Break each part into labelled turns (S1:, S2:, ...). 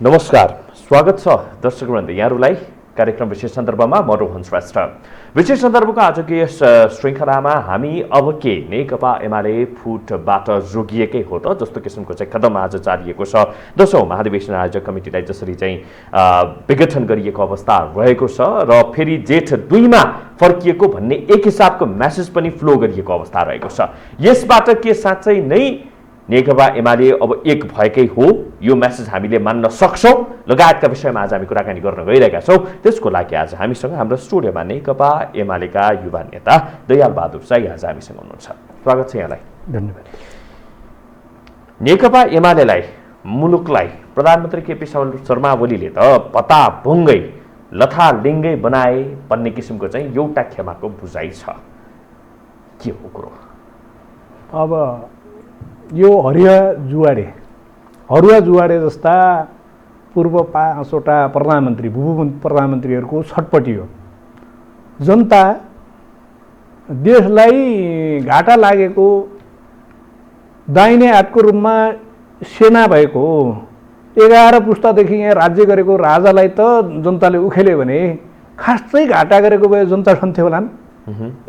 S1: नमस्कार, स्वागत छ दर्शकवृन्द यहाँहरूलाई कार्यक्रम विशेष सन्दर्भमा म रोहन श्रेष्ठ। विशेष सन्दर्भको आजको यस श्रृङ्खलामा हामी अब के नेकपा एमाले फुटबाट जोगिएकै हो त जस्तो किसिमको चाहिँ कदम आज चालिएको छ। 10औं महाधिवेशन आयोजक कमिटीलाई जसरी चाहिँ विघटन गरिएको अवस्था रहेको छ र फेरि जेठ 2 मा फर्किएको भन्ने एक हिसाबको मेसेज पनि फ्लो गरिएको अवस्था रहेको छ। यसबाट के साँच्चै नै नेकपा एमाले अब एक भएकै हो, यो मेसेज हामीले मान्न सक्छौं लगायतका विषयमा आज हामी कुराकानी गर्न गइरहेका छौं। त्यसको लागि आज हामीसँग हाम्रो स्टुडियोमा नेकपा एमालेका युवा नेता दयाल बहादुर साई आज हामीसँग हुनुहुन्छ। स्वागत छ यहाँलाई।
S2: धन्यवाद।
S1: नेकपा एमालेलाई मुलुकलाई प्रधानमन्त्री केपी शर्मा ओलीले त पताभुङ्गै लथालिङ्गै बनाए भन्ने किसिमको चाहिँ एउटा खेमाको बुझाइ छ, के हो कुरो?
S2: अब यो हरुवा जुवाडे जस्ता पूर्व 5वटा प्रधानमन्त्री भूभूमि प्रधानमन्त्रीहरूको छटपटी हो। जनता देशलाई घाटा लागेको दाहिने हातको रूपमा सेना भएको 11 पुस्तादेखि यहाँ राज्य गरेको राजालाई त जनताले उखेल्यो भने खासै घाटा गरेको भए जनता सन्थ्यो होलान्।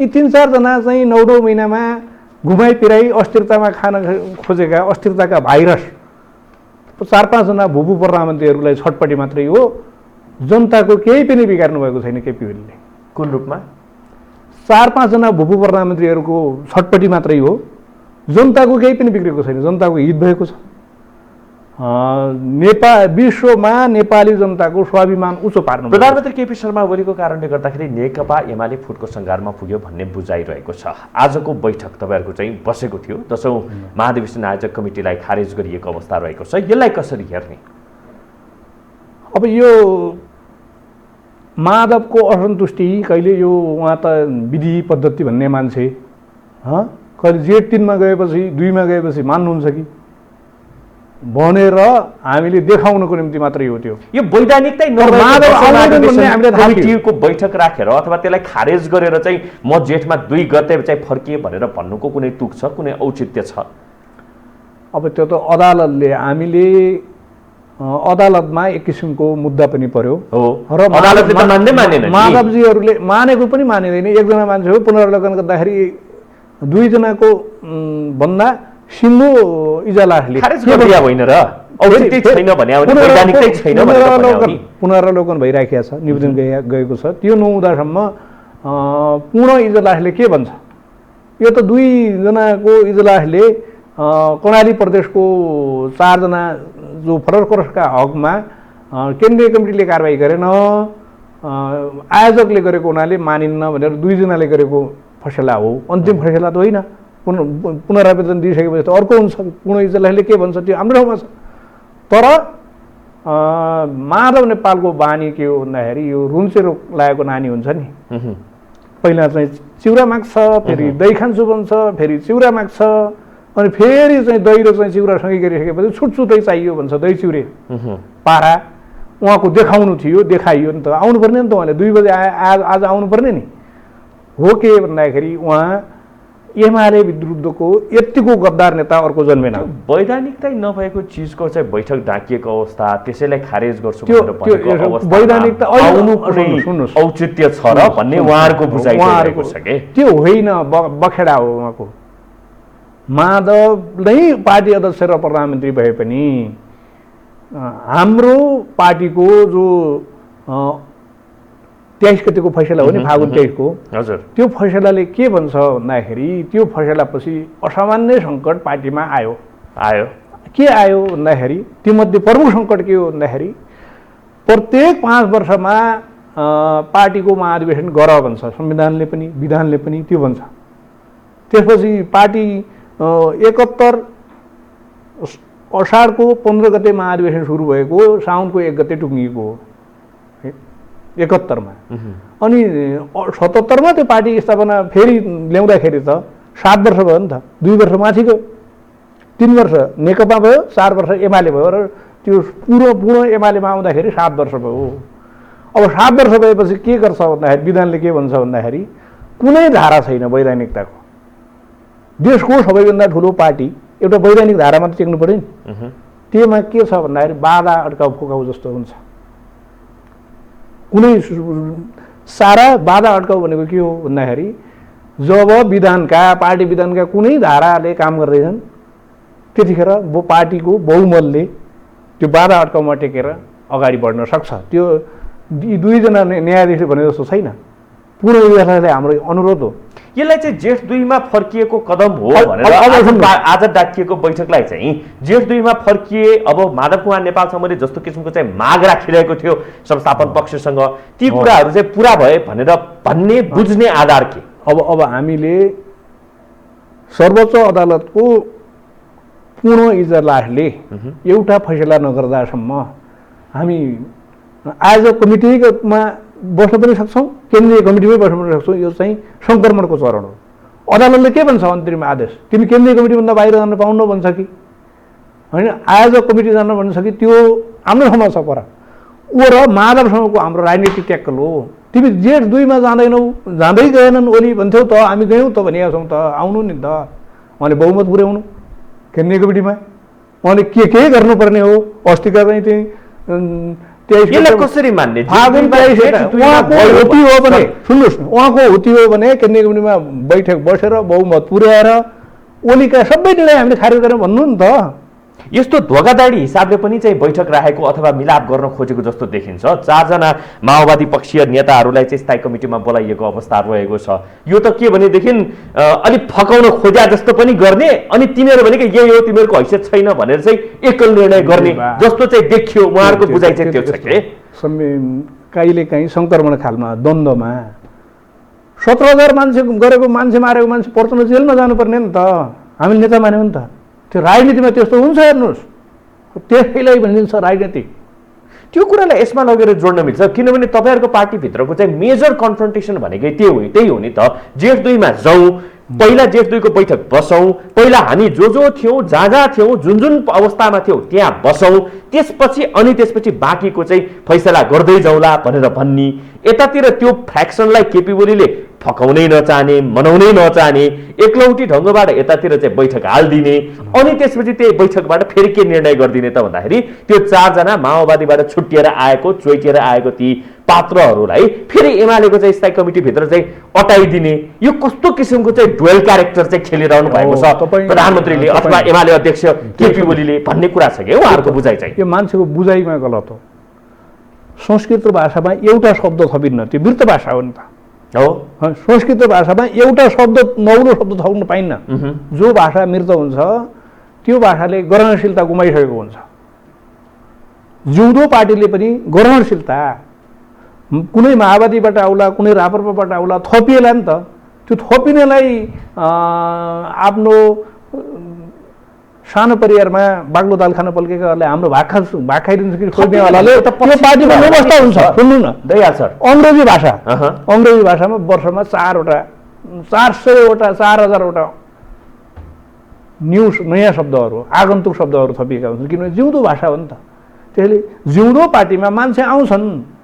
S2: यी 3-4 जना चाहिँ 9 महिनामा घुमाइ फिराई अस्थिरतामा खान खोजेका अस्थिरताका भाइरस 4-5 जना भूभू प्रधानमन्त्रीहरूलाई छटपटी मात्रै हो। जनताको केही पनि बिगार्नु भएको छैन केपी ओलीले।
S1: कुन रूपमा?
S2: 4-5 जना भूभू प्रधानमन्त्रीहरूको छटपटी मात्रै हो, जनताको केही पनि बिग्रेको छैन, जनताको हित भएको छ। विश्वमा नेपाली जनताको स्वाभिमान उच्च पार्नु
S1: प्रधानमन्त्री केपी शर्मा ओलीको कारणले गर्दाखेरि नेकपा एमाले फुटको सङ्घारमा पुग्यो भन्ने बुझाइरहेको छ। आजको बैठक तपाईँहरूको चाहिँ बसेको थियो, 10औं महाधिवेशन आयोजक कमिटीलाई खारेज गरिएको अवस्था रहेको छ, यसलाई कसरी हेर्ने?
S2: अब यो माधवको असन्तुष्टि कहिले यो उहाँ त विधि पद्धति भन्ने मान्छे कहिले जेठ 3 मा गएपछि 2 मा गएपछि मान्नुहुन्छ कि भनेर हामीले देखाउनको निम्ति मात्रै हो। त्यो यो
S1: वैधानिकतै कमिटीको बैठक राखेर अथवा त्यसलाई खारेज गरेर चाहिँ म जेठमा 2 गते चाहिँ फर्किए भनेर भन्नुको कुनै तुक छ, कुनै औचित्य छ?
S2: अब त्यो त अदालतले हामीले अदालतमा एक किसिमको मुद्दा पनि पर्यो
S1: हो र अदालतले त मान्दै मानेन।
S2: माधवजीहरूले मानेको पनि मानिँदैन। एकजना मान्छे हो, पुनरावलोकन गर्दाखेरि 2 जनाको भन्दा सिम्बु इजलासले
S1: होइन र औचित्य छैन भने वैधानिकतै छैन भनेर
S2: पुनरावलोकन भइराखेको छ, निवेदन गएको छ। त्यो नहुँदासम्म पूर्ण इजलासले के भन्छ? यो त 2 जनाको इजलासले कर्णाली प्रदेशको 4 जना जो फरकका हकमा केन्द्रीय कमिटीले कारबाही गरेन, आयोजकले गरेको हुनाले मानिन्न भनेर 2 जनाले गरेको फैसला हो। अन्तिम फैसला त होइन। पुनरावेदन दिइसकेपछि त अर्को हुन्छ। पूर्ण इजलासले के भन्छ त्यो हाम्रो ठाउँमा छ। तर माधव नेपालको बानी के हो भन्दाखेरि यो रुन्चेरो लागेको नानी हुन्छ नि, पहिला चाहिँ चिउरा माग्छ, फेरि दही खान्छु भन्छ, फेरि चिउरा माग्छ, अनि फेरि चाहिँ दही र चाहिँ चिउरासँगै गरिसकेपछि छुटछुटै चाहियो भन्छ, दही चिउरे पारा। उहाँको देखाउनु थियो, देखाइयो नि त, आउनु पर्ने नि त, उहाँले 2 बजे आज आउनु पर्ने नि हो। के भन्दाखेरि उहाँ एमाले विरुद्धको यतिको गद्दार नेता अर्को जन्मेन।
S1: वैधानिकतै नभएको चिजको चाहिँ बैठक डाकिएको अवस्था, त्यसैलाई खारेज गर्छु
S2: वैधानिकता
S1: औचित्य छ र भन्ने उहाँहरूको बुझाइ रहेको छ के?
S2: त्यो होइन, बखेडा हो उहाँको। माधव नै पार्टी अध्यक्ष र प्रधानमन्त्री भए पनि हाम्रो पार्टीको जो 23 गतिको फैसला हो नि, फागुन 23 को,
S1: हजुर, त्यो
S2: फैसलाले के भन्छ भन्दाखेरि त्यो फैसलापछि असामान्य सङ्कट पार्टीमा आयो। के आयो भन्दाखेरि तीमध्ये प्रमुख सङ्कट के हो भन्दाखेरि प्रत्येक 5 वर्षमा पार्टीको महाधिवेशन गर भन्छ संविधानले पनि विधानले पनि, त्यो भन्छ। त्यसपछि पार्टी 71 असारको 15 गते महाधिवेशन सुरु भएको, साउनको 1 गते टुङ्गिएको हो 71 मा। अनि 77 मा त्यो पार्टी स्थापना फेरि ल्याउँदाखेरि त 7 वर्ष भयो नि त, 2 वर्ष माथि गयो, 3 वर्ष नेकपा भयो, 4 वर्ष एमाले भयो र त्यो पूर्ण एमालेमा आउँदाखेरि 7 वर्ष भयो। अब 7 वर्ष भएपछि के गर्छ भन्दाखेरि विधानले के भन्छ भन्दाखेरि कुनै धारा छैन वैधानिकताको। देशको सबैभन्दा ठुलो पार्टी एउटा वैधानिक धारामा त टेक्नु पर्यो नि। त्योमा के छ भन्दाखेरि बाधा अड्काउ फुकाउ जस्तो हुन्छ। कुनै सारा बाधा अड्काउ भनेको के हो भन्दाखेरि जब पार्टी विधानका कुनै धाराले काम गर्दैछन् त्यतिखेर पार्टीको बहुमतले त्यो बाधा अड्काउमा टेकेर अगाडि बढ्न सक्छ। त्यो यी दुईजना न्यायाधीशले भने जस्तो छैन। पूर्ण व्यवस्थाले हाम्रो अनुरोध हो
S1: यसलाई चाहिँ जेठ 2 मा फर्किएको कदम हो भनेर आज डाकिएको बैठकलाई चाहिँ जेठ 2 मा फर्किए। अब माधव कुमार नेपाल समूहले जस्तो किसिमको चाहिँ माग राखिरहेको थियो संस्थापन पक्षसँग, ती कुराहरू चाहिँ पुरा भए भनेर भन्ने बुझ्ने आधार के?
S2: अब हामीले सर्वोच्च अदालतको पूर्ण इजलासले एउटा फैसला नगर्दासम्म हामी आज कमिटीमा बस्न पनि सक्छौँ, केन्द्रीय कमिटीमै बस्न पनि सक्छौँ। यो चाहिँ सङ्क्रमणको चरण हो। अदालतले के भन्छ अन्तरिम आदेश, तिमी केन्द्रीय कमिटीभन्दा बाहिर जान पाउनु भन्छ कि होइन, आयोजक कमिटी जान भन्छ कि त्यो हाम्रो ठाउँमा छ पर। ऊ र माधवसँगको हाम्रो राजनीतिक ट्याक्कल हो। तिमी जेठ 2 मा जाँदैनौ, जाँदै गएनन् ओली भन्थ्यौ त, हामी गयौँ त भनिरहेको छौँ त, आउनु नि त। उहाँले बहुमत पुर्याउनु केन्द्रीय कमिटीमा, उहाँले के गर्नुपर्ने हो। अस्तिका चाहिँ
S1: कसरी मान्ने?
S2: उहाँको हुती हो भने सुन्नुहोस् न, उहाँको हुती हो भने केन्द्रीय कमिटीमा बैठक बसेर बहुमत पुर्याएर ओलीका सबै निर्णय हामीले खारेज गऱ्यौँ भन्नु नि त।
S1: यस्तो धोकाधाडी हिसाबले पनि चाहिँ बैठक राखेको अथवा मिलाप गर्न खोजेको जस्तो देखिन्छ। 4 जना माओवादी पक्षीय नेताहरूलाई चाहिँ स्थायी कमिटीमा बोलाइएको अवस्था रहेको छ। यो त के भनेदेखि अलिक फकाउन खोज्या जस्तो पनि गर्ने, अनि तिमीहरू भनेको यही हो, तिमीहरूको हैसियत छैन भनेर चाहिँ एकल निर्णय गर्ने जस्तो चाहिँ देखियो। उहाँहरूको बुझाइ चाहिँ त्यो छ कि
S2: कहिलेकाहीँ सङ्क्रमण खालमा द्वन्द्वमा 17,000 मान्छे गरेको, मान्छे मारेको मान्छे पर्छ जेलमा जानुपर्ने नि त। हामीले नेता मान्यौँ नि त। त्यो राजनीतिमा त्यस्तो हुन्छ हेर्नुहोस्, त्यसैलाई भनिदिन्छ राजनीतिक।
S1: त्यो कुरालाई यसमा लगेर जोड्न मिल्छ, किनभने तपाईँहरूको पार्टीभित्रको चाहिँ मेजर कन्फ्रन्टेसन भनेकै त्यही हो नि त। जेठ 2 मा जाउँ, पहिला जेठ 2 को बैठक बसौँ, पहिला हामी जो थियौँ, जहाँ थियौँ, जुन अवस्थामा थियौँ त्यहाँ बसौँ, त्यसपछि बाँकीको चाहिँ फैसला गर्दै जाउँला भनेर भन्ने। यतातिर त्यो फ्याक्सनलाई केपी ओलीले फकाउनै नचाहने, मनाउनै नचाहने, एकलौटी ढङ्गबाट यतातिर चाहिँ बैठक हालिदिने, अनि त्यसपछि त्यही बैठकबाट फेरि के निर्णय गरिदिने त भन्दाखेरि त्यो 4 जना माओवादीबाट छुट्टिएर आएको, चोइटिएर आएको ती पात्रहरूलाई फेरि एमालेको चाहिँ स्थायी कमिटीभित्र चाहिँ अटाइदिने। यो कस्तो किसिमको चाहिँ डुएल क्यारेक्टर चाहिँ खेलिरहनु भएको छ प्रधानमन्त्रीले अथवा एमाले अध्यक्ष केपी ओलीले भन्ने कुरा छ कि उहाँहरूको बुझाइ चाहिँ?
S2: यो मान्छेको बुझाइमा गलत हो। संस्कृत भाषामा एउटा शब्द थपिन्न, त्यो वृत्त भाषा हो नि त।
S1: हो,
S2: संस्कृत भाषामा एउटा शब्द, नौलो शब्द थप्न पाइन्न। जो भाषा मृत हुन्छ त्यो भाषाले ग्रहणशीलता गुमाइसकेको हुन्छ। जिउँदो पार्टीले पनि ग्रहणशीलता कुनै माओवादीबाट आउला, कुनै राप्रपाबाट आउला, थपिएला नि त। त्यो थपिनेलाई आफ्नो सानो परिवारमा बाक्लो दाल खान पल्केकाहरूले हाम्रो भाग खाइदिन्छ कि खोज्नेवालाले त्यो पार्टीमा व्यवस्था हुन्छ। सुन्नु न
S1: दया सर,
S2: अङ्ग्रेजी भाषामा वर्षमा 400,000वटा नयाँ शब्दहरू, आगन्तुक शब्दहरू थपिएका हुन्छन्, किनभने जिउँदो भाषा हो नि त। त्यसले जिउँदो पार्टीमा मान्छे आउँछन्,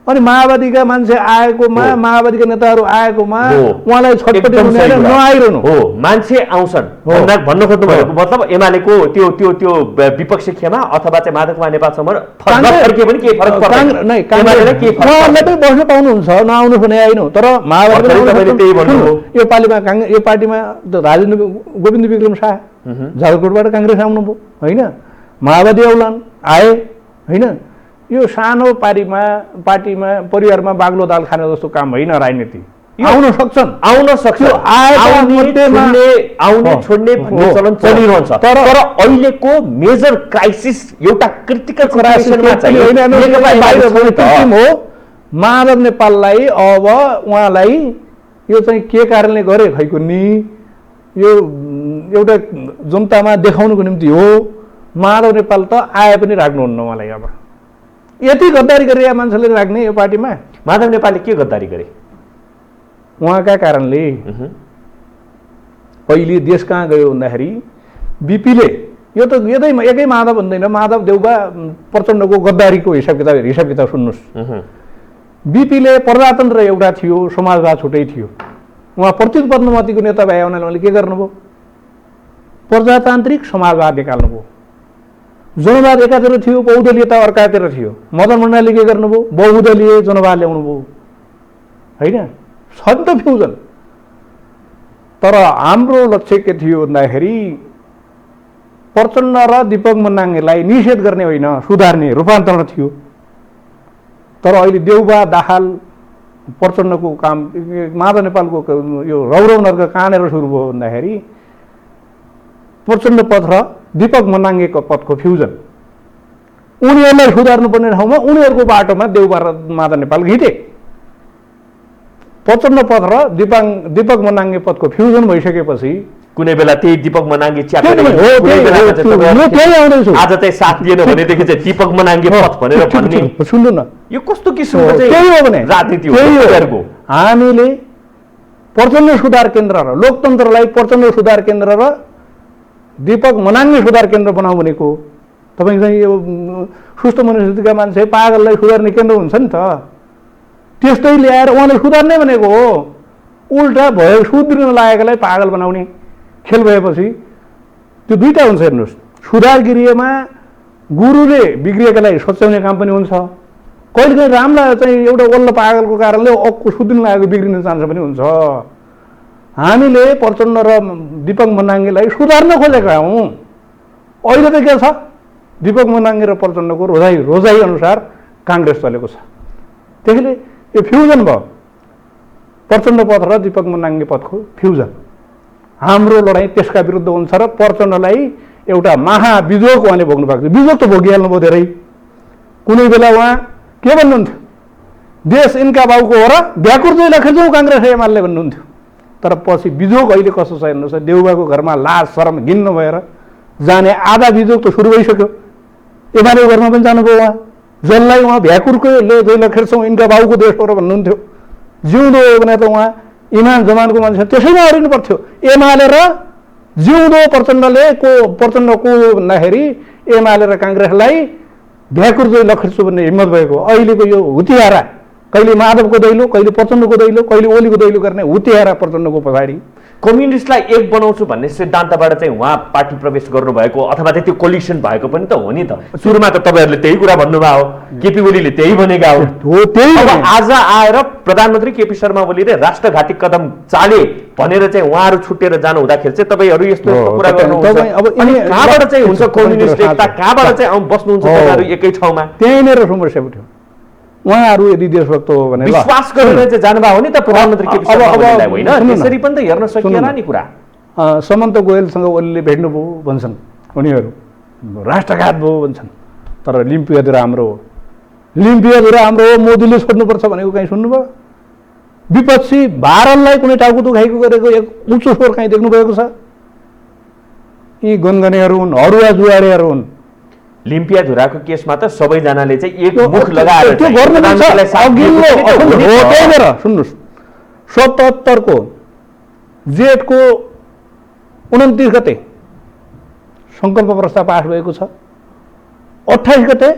S2: अनि माओवादीका मान्छे आएकोमा, माओवादीका नेताहरू आएकोमा उहाँलाई छटपटी नआइरहनु
S1: हो। मान्छे आउँछन् भन्न खोज्नु भएको मतलब एमालेको त्यो त्यो त्यो विपक्षी खेमा अथवा चाहिँ माधव कुमार नेपाल समूह फर्के पनि केही फरक पर्दैन।
S2: उहाँहरूले पनि बस्न पाउनुहुन्छ, नआउनु भने आइनु। तर माओवादी यो पार्टीमा राजेन्द्र गोविन्द विक्रम शाह झारखण्डबाट काङ्ग्रेस आउनुभयो होइन, माओवादी आउलान् आए होइन। यो सानो पार्टीमा परिवारमा बाग्लो दाल खाने जस्तो काम होइन राजनीति। आउन सक्छन्,
S1: आउने छोड्ने भन्ने चलन चलिरहन्छ। तर अहिलेको मेजर क्राइसिस, एउटा क्रिटिकल क्राइसिसमा चाहिँ
S2: हो माधव नेपाललाई। अब उहाँलाई यो चाहिँ के कारणले गरे खैको नि, यो एउटा जनतामा देखाउनुको निम्ति हो। माधव नेपाल त आए पनि राख्नुहुन्न उहाँलाई। अब यति गद्दारी गरेर मान्छेले राख्ने यो पार्टीमा?
S1: माधव नेपालले के गद्दारी गरे?
S2: उहाँका कारणले पहिले देश कहाँ गयो भन्दाखेरि बिपीले, यो त एकै माधव भन्दैन, माधव देउबा प्रचण्डको गद्दारीको हिसाब किताब सुन्नुहोस्। बिपीले प्रजातन्त्र एउटा थियो, समाजवाद छुट्टै थियो। उहाँ प्रत्येक पद्ममतीको नेता भए हुनाले उहाँले के गर्नुभयो? प्रजातान्त्रिक समाजवाद निकाल्नुभयो। जनवाद एकातिर थियो, बहुदलीयता अर्कातिर थियो। मदन भण्डारीले के गर्नुभयो? बहुदलीय जनवाद ल्याउनु भयो होइन, छ नि त फ्युजन। तर हाम्रो लक्ष्य के थियो भन्दाखेरि प्रचण्ड र दीपक मन्नाङलाई निषेध गर्ने होइन, सुधार्ने, रूपान्तरण थियो। तर अहिले देउबा दाहाल प्रचण्डको काम माधव नेपालको यो रौरव नर्क कहाँनिर सुरु भयो भन्दाखेरि प्रचण्ड पथ र दीपक मन्नाङको पथको फ्युजन। उनीहरूलाई सुधार्नुपर्ने ठाउँमा उनीहरूको बाटोमा देउबा र माधव नेपाल घिटे। प्रचण्ड पथ र दीपक मन्नाङे पथको फ्युजन भइसकेपछि
S1: कुनै बेला त्यही दीपक मनाङ्गे
S2: आज
S1: चाहिँ साथ दिएन भनेदेखि चाहिँ दीपक मनाङ्गे पथ भनेर भन्ने
S2: सुन्नु न,
S1: यो कस्तो किसिमको चाहिँ
S2: त्यही हो भने
S1: राजनीति हो।
S2: हामीले प्रचण्ड सुधार केन्द्र र लोकतन्त्रलाई प्रचण्ड सुधार केन्द्र र दीपक मनाङ्गे सुधार केन्द्र बनाऊ भनेको। तपाईँ चाहिँ यो सुस्त मनस्थितिका मान्छे पागललाई सुधार्ने केन्द्र हुन्छ नि त, त्यस्तै ल्याएर उहाँले सुधार्ने भनेको हो। उल्टा भयो सुध्रिन लागेकोलाई पागल बनाउने खेल भएपछि त्यो दुईटा हुन्छ। हेर्नुहोस्, सुधार गृहमा गुरुले बिग्रिएकालाई सच्याउने काम पनि हुन्छ, कहिलेकाहीँ रामलाई चाहिँ एउटा वल्ल पागलको कारणले अक्को सुध्रिन लागेको बिग्रिने चान्स पनि हुन्छ। हामीले प्रचण्ड र दीपक मन्नाङेलाई सुधार्न खोजेका हौँ। अहिले त के छ, दीपक मन्नाङे र प्रचण्डको रोजाइ अनुसार काङ्ग्रेस चलेको छ। त्यसैले यो फ्युजन भयो, प्रचण्ड पथ र दीपक मन्नाङे पथको फ्युजन। हाम्रो लडाइँ त्यसका विरुद्ध हुन्छ र प्रचण्डलाई एउटा महाविजोग उहाँले भोग्नु भएको थियो। विजोग त भोगिहाल्नुभयो धेरै। कुनै बेला उहाँ के भन्नुहुन्थ्यो, देश यिनका बाउको हो र व्याकुर चाहिँ लखेर्छौँ काङ्ग्रेस एमाले भन्नुहुन्थ्यो। तर पछि विजोग अहिले कस्तो छ हेर्नुहोस्, देउबाको घरमा लाज शरम घिन्न भएर जाने आधा विजोग त सुरु भइसक्यो। एमालेको घरमा पनि जानुभयो उहाँ, जसलाई उहाँ भ्याकुरको ले लखेर्छौँ यिनका बाउको देश हो र भन्नुहुन्थ्यो। जिउँदो हो भने त उहाँ इमान जमानको मान्छे त्यसैमा हरिनु पर्थ्यो। एमाले र जिउँदो प्रचण्डको भन्दाखेरि एमाले र काङ्ग्रेसलाई भ्याकुर चाहिँ लखेर्छु भन्ने हिम्मत भएको। अहिलेको यो हुतियारा, कहिले माधवको दैलो, कहिले प्रचण्डको दैलो, कहिले ओलीको दैलो गर्ने हुतियारा प्रचण्डको पछाडि।
S1: कम्युनिस्टलाई एक बनाउँछु भन्ने सिद्धान्तबाट चाहिँ उहाँ पार्टी प्रवेश गर्नुभएको अथवा त्यो कोलिसन भएको पनि त हो नि त। सुरुमा त तपाईँहरूले त्यही कुरा भन्नुभयो, केपी ओलीले त्यही भनेका हो। अब आज आएर प्रधानमन्त्री केपी शर्मा ओलीले राष्ट्रघाती कदम चाले भनेर चाहिँ उहाँहरू छुटेर जानु हुँदाखेरि चाहिँ तपाईँहरू यस्तो कुरा गर्नुहुन्छ। अनि कहाँबाट चाहिँ हुन्छ कम्युनिस्ट एकता, कहाँबाट चाहिँ बस्नुहुन्छ तपाईँहरू एकै ठाउँमा?
S2: त्यहीँनिर समस्या उठ्यो। उहाँहरू यदि देशभक्त हो भने
S1: विश्वास गरेर चाहिँ जानुभयो हो नि त प्रधानमन्त्री केपी शर्मा ओलीलाई, होइन त्यसरी पनि त हेर्न सकिएला नि कुरा।
S2: समन्त गोयलसँग ओलीले भेट्नुभयो भन्छन् उनीहरू, राष्ट्रघात भयो भन्छन्। तर लिम्पियाधुरा हाम्रो हो, लिम्पियाधुरा हाम्रो हो, मोदीले छोड्नुपर्छ भनेको कहीँ सुन्नुभयो? विपक्षी भारतलाई कुनै टाउको दुखाइको गरेको एक उच्च स्वर कहीँ देख्नुभएको छ? यी गनगनेहरू हुन्, हरुवा जुवाडेहरू हुन्।
S1: लिम्पियाधुराको केसमा त सबैजनाले चाहिँ एक मुख लगाएर
S2: त्यो गर्नुपर्छ। सुन्नुहोस्, 77 को जेठको 29 गते सङ्कल्प प्रस्ताव पास भएको छ। 28 गते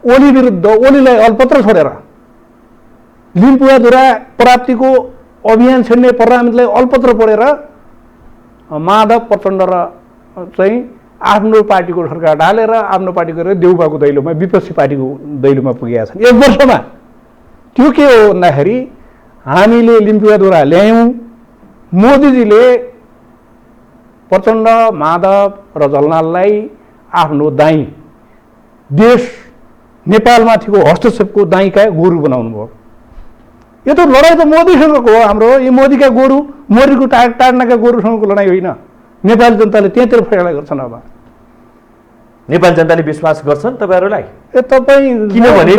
S2: ओली विरुद्ध ओलीलाई अलपत्र छोडेर लिम्पियाधुरा प्राप्तिको अभियान छेड्ने प्रधानमन्त्रीलाई अलपत्र परेर माधव प्रचण्ड र चाहिँ आफ्नो पार्टीको सरकार ढालेर आफ्नो पार्टीको देउबाको दैलोमा विपक्षी पार्टीको दैलोमा पुगेका छन्। एक वर्षमा त्यो के हो भन्दाखेरि हामीले लिम्पियाधुरा ल्यायौँ, मोदीजीले प्रचण्ड माधव र जलनाललाई आफ्नो दाई देश नेपालमाथिको हस्तक्षेपको दाईका गोरु बनाउनु भयो। यो त लडाइँ त मोदीसँगको हो हाम्रो। यो मोदीका गोरु, मोदीको टाढ्नाका गोरुसँगको लडाइँ होइन। नेपाली जनताले त्यहाँतिर फैसला गर्छन्। अब
S1: नेपाली जनताले विश्वास गर्छन् तपाईँहरूलाई?
S2: तपाईँ
S1: किनभने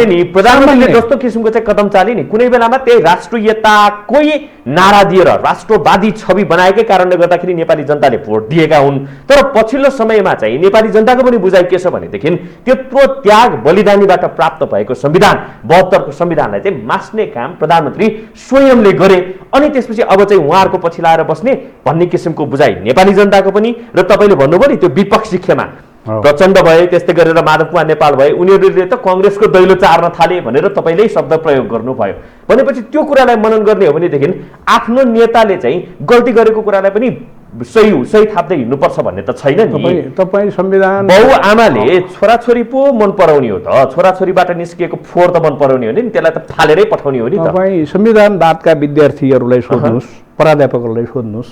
S1: नि प्रधानमन्त्रीले जस्तो किसिमको चाहिँ कदम चाले नि, कुनै बेलामा त्यही राष्ट्रियताकै नारा दिएर राष्ट्रवादी छवि बनाएकै कारणले गर्दाखेरि नेपाली जनताले भोट दिएका हुन्। तर पछिल्लो समयमा चाहिँ नेपाली जनताको पनि बुझाइ के छ भनेदेखि त्यत्रो त्याग बलिदानीबाट प्राप्त भएको संविधान 72 को संविधानलाई चाहिँ मास्ने काम प्रधानमन्त्री स्वयंले गरे। अनि त्यसपछि अब चाहिँ उहाँहरूको पछि लाएर बस्ने भन्ने किसिमको बुझाइ नेपाली जनताको पनि। र तपाईँले भन्नुभयो नि त्यो विपक्षी खेमा प्रचण्ड भए, त्यस्तै गरेर माधव कुमार नेपाल भए, उनीहरूले त कङ्ग्रेसको दैलो चार्न थाले भनेर तपाईँले शब्द प्रयोग गर्नुभयो। भनेपछि त्यो कुरालाई मनन गर्ने हो भनेदेखि आफ्नो नेताले चाहिँ गल्ती गरेको कुरालाई पनि सही थाप्दै हिँड्नुपर्छ भन्ने त छैन नि।
S2: तपाईँ संविधान
S1: बाउ आमाले छोराछोरी पो मन पराउने हो त, छोराछोरीबाट निस्किएको फोहोर त मन पराउने हो नि, त्यसलाई त फालेरै पठाउने हो नि त।
S2: तपाईँ संविधानवादका विद्यार्थीहरूलाई सोध्नुहोस्, प्राध्यापकहरूलाई सोध्नुहोस्,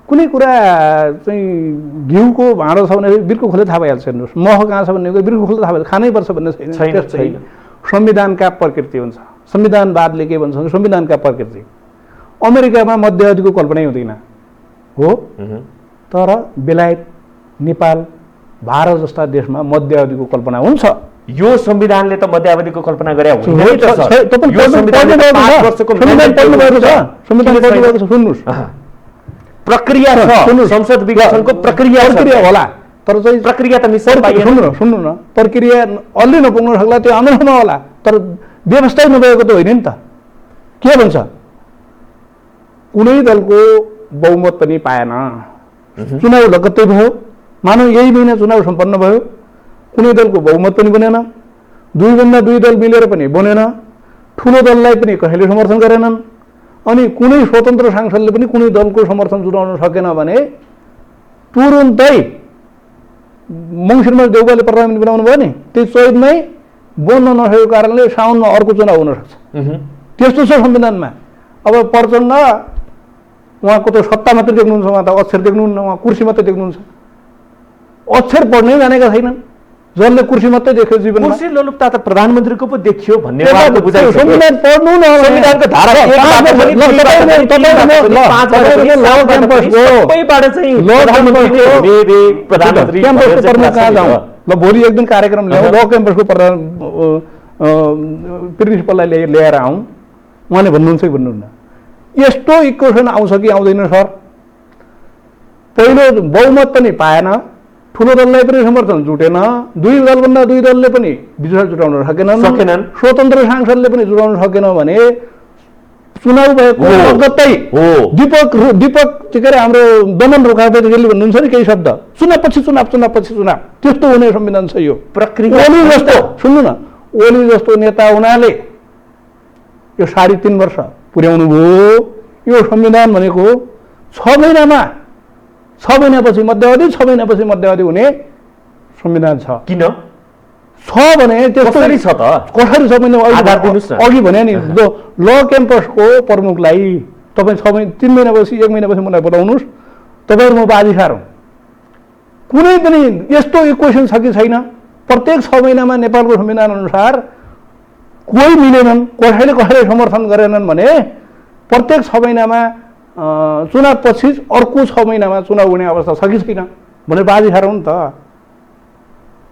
S2: कुनै कुरा चाहिँ घिउको भाँडो छ भने बिर्को खोले थाहा भइहाल्छ। हेर्नुहोस्, मह कहाँ छ भन्ने बिर्को खोले थाहा भइहाल्छ, खानै पर्छ भन्ने छैन। संविधानका प्रकृति हुन्छ। संविधानवादले के भन्छ, संविधानका प्रकृति। अमेरिकामा मध्यावधिको कल्पनै हुँदैन हो, तर बेलायत, नेपाल, भारत जस्ता देशमा मध्यावधिको कल्पना हुन्छ।
S1: यो संविधानले त मध्यावधिको कल्पना गरे होइन। प्रक्रिया छ, संसद विघटनको प्रक्रिया
S2: होला, तर चाहिँ
S1: प्रक्रिया त मिसाल पाइएन।
S2: सुन्नु न, प्रक्रिया अलि नपुग्न सक्ला, त्यो आन्दोलनमा होला, तर व्यवस्था नभएको त होइन नि त। के भन्छ, कुनै दलको बहुमत पनि पाएन, चुनाव लगत्तै भयो, मानव यही महिना चुनाव सम्पन्न भयो, कुनै दलको बहुमत पनि बनेन, दुईभन्दा दुई दल मिलेर पनि बनेन, ठुलो दललाई पनि कसैले समर्थन गरेनन्, अनि कुनै स्वतन्त्र सांसदले पनि कुनै दलको समर्थन जुटाउन सकेन भने तुरुन्तै मङ्सिरमा देउबाले प्रधानमन्त्री बनाउनु भयो नि, त्यो चैतमै बन्न नसकेको कारणले साउनमा अर्को चुनाव हुन सक्छ। त्यस्तो छ संविधानमा। अब प्रचण्ड उहाँको त सत्ता मात्रै देख्नुहुन्छ, उहाँ त अक्षर देख्नुहुन्न, उहाँ कुर्सी मात्रै देख्नुहुन्छ। अक्षर पढ्नै जानेका छैनन्, जसले कुर्सी मात्रै देख्यो जीवनमा।
S1: कुर्सी लोलुपता त प्रधानमन्त्रीको पो देखियो भन्ने उहाँको बुझाइ छ।
S2: संविधान पढ्नु न,
S1: संविधानको धारा
S2: ल भोलि एक दिन कार्यक्रम ल्याउँ, ल क्याम्पसको प्रिन्सिपललाई ल्याएर आउँ, उहाँले भन्नुहुन्छ कि भन्नुहुन्न, यस्तो इक्वेसन आउँछ कि आउँदैन सर? पहिलो बहुमत पनि पाएन, ठुलो दललाई पनि समर्थन जुटेन, दुई दलभन्दा दुई दलले पनि विश्वास जुटाउन सकेनन्, स्वतन्त्र सांसदले पनि जुटाउन सकेन भने चुनाव भएको लगत्तै दीपक के अरे हाम्रो दमन रोकाले भन्नुहुन्छ नि केही शब्द, चुनावपछि चुनाव, चुनावपछि चुनाव, त्यस्तो हुने संविधान छ यो प्रक्रिया। ओली जस्तो सुन्नु न, ओली जस्तो नेता हुनाले यो 3.5 वर्ष पुर्याउनु भयो। यो संविधान भनेको 6 महिनापछि मध्यावधि, 6 महिनापछि मध्यावधि हुने संविधान छ।
S1: किन
S2: छ भने
S1: कसरी छ त?
S2: कसरी 6 महिना अघि भने नि, ल क्याम्पसको प्रमुखलाई तपाईँ 3 महिनापछि 1 महिनापछि मलाई बताउनुहोस्, तपाईँहरू म बाजी खारौँ। कुनै पनि यस्तो इक्वेसन छ कि छैन? प्रत्येक 6 महिनामा नेपालको संविधान अनुसार कोही मिलेनन्, कसैले समर्थन गरेनन् भने प्रत्येक 6 महिनामा चुनावपछि अर्को 6 महिनामा चुनाव हुने अवस्था छ कि छैन भनेर बाजी खारौँ नि त।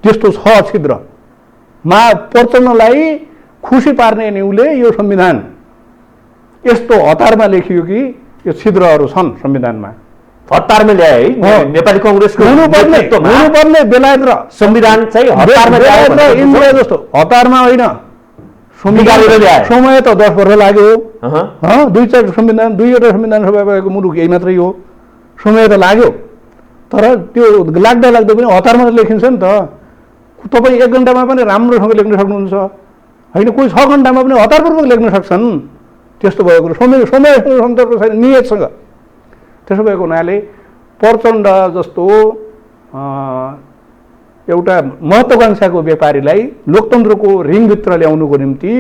S2: त्यस्तो छ छिद्र। प्रचण्डलाई खुसी पार्ने न्युले यो संविधान यस्तो हतारमा लेखियो कि यो छिद्रहरू छन् संविधानमा।
S1: हतारमा ल्याए है नेपाली कांग्रेसको
S2: हुनुपर्ने बेलायत र
S1: संविधान चाहिँ हतारमा ल्याए
S2: इन्डिया जस्तो हतारमा होइन, समय त 10 वर्ष लाग्यो। दुईवटा संविधान सभा भएको मुलुक यही मात्रै हो, समय त लाग्यो, तर त्यो लाग्दा पनि हतारमा लेखिन्छ नि त। तपाईँ 1 घन्टामा पनि राम्रोसँग लेख्न सक्नुहुन्छ होइन, कोही 6 घन्टामा पनि हतारपूर्वक लेख्न सक्छन्। त्यस्तो भएको समय छैन नियतसँग। त्यसो भएको हुनाले प्रचण्ड जस्तो एउटा महत्त्वाकांक्षाको व्यापारीलाई लोकतन्त्रको रिङभित्र ल्याउनुको निम्ति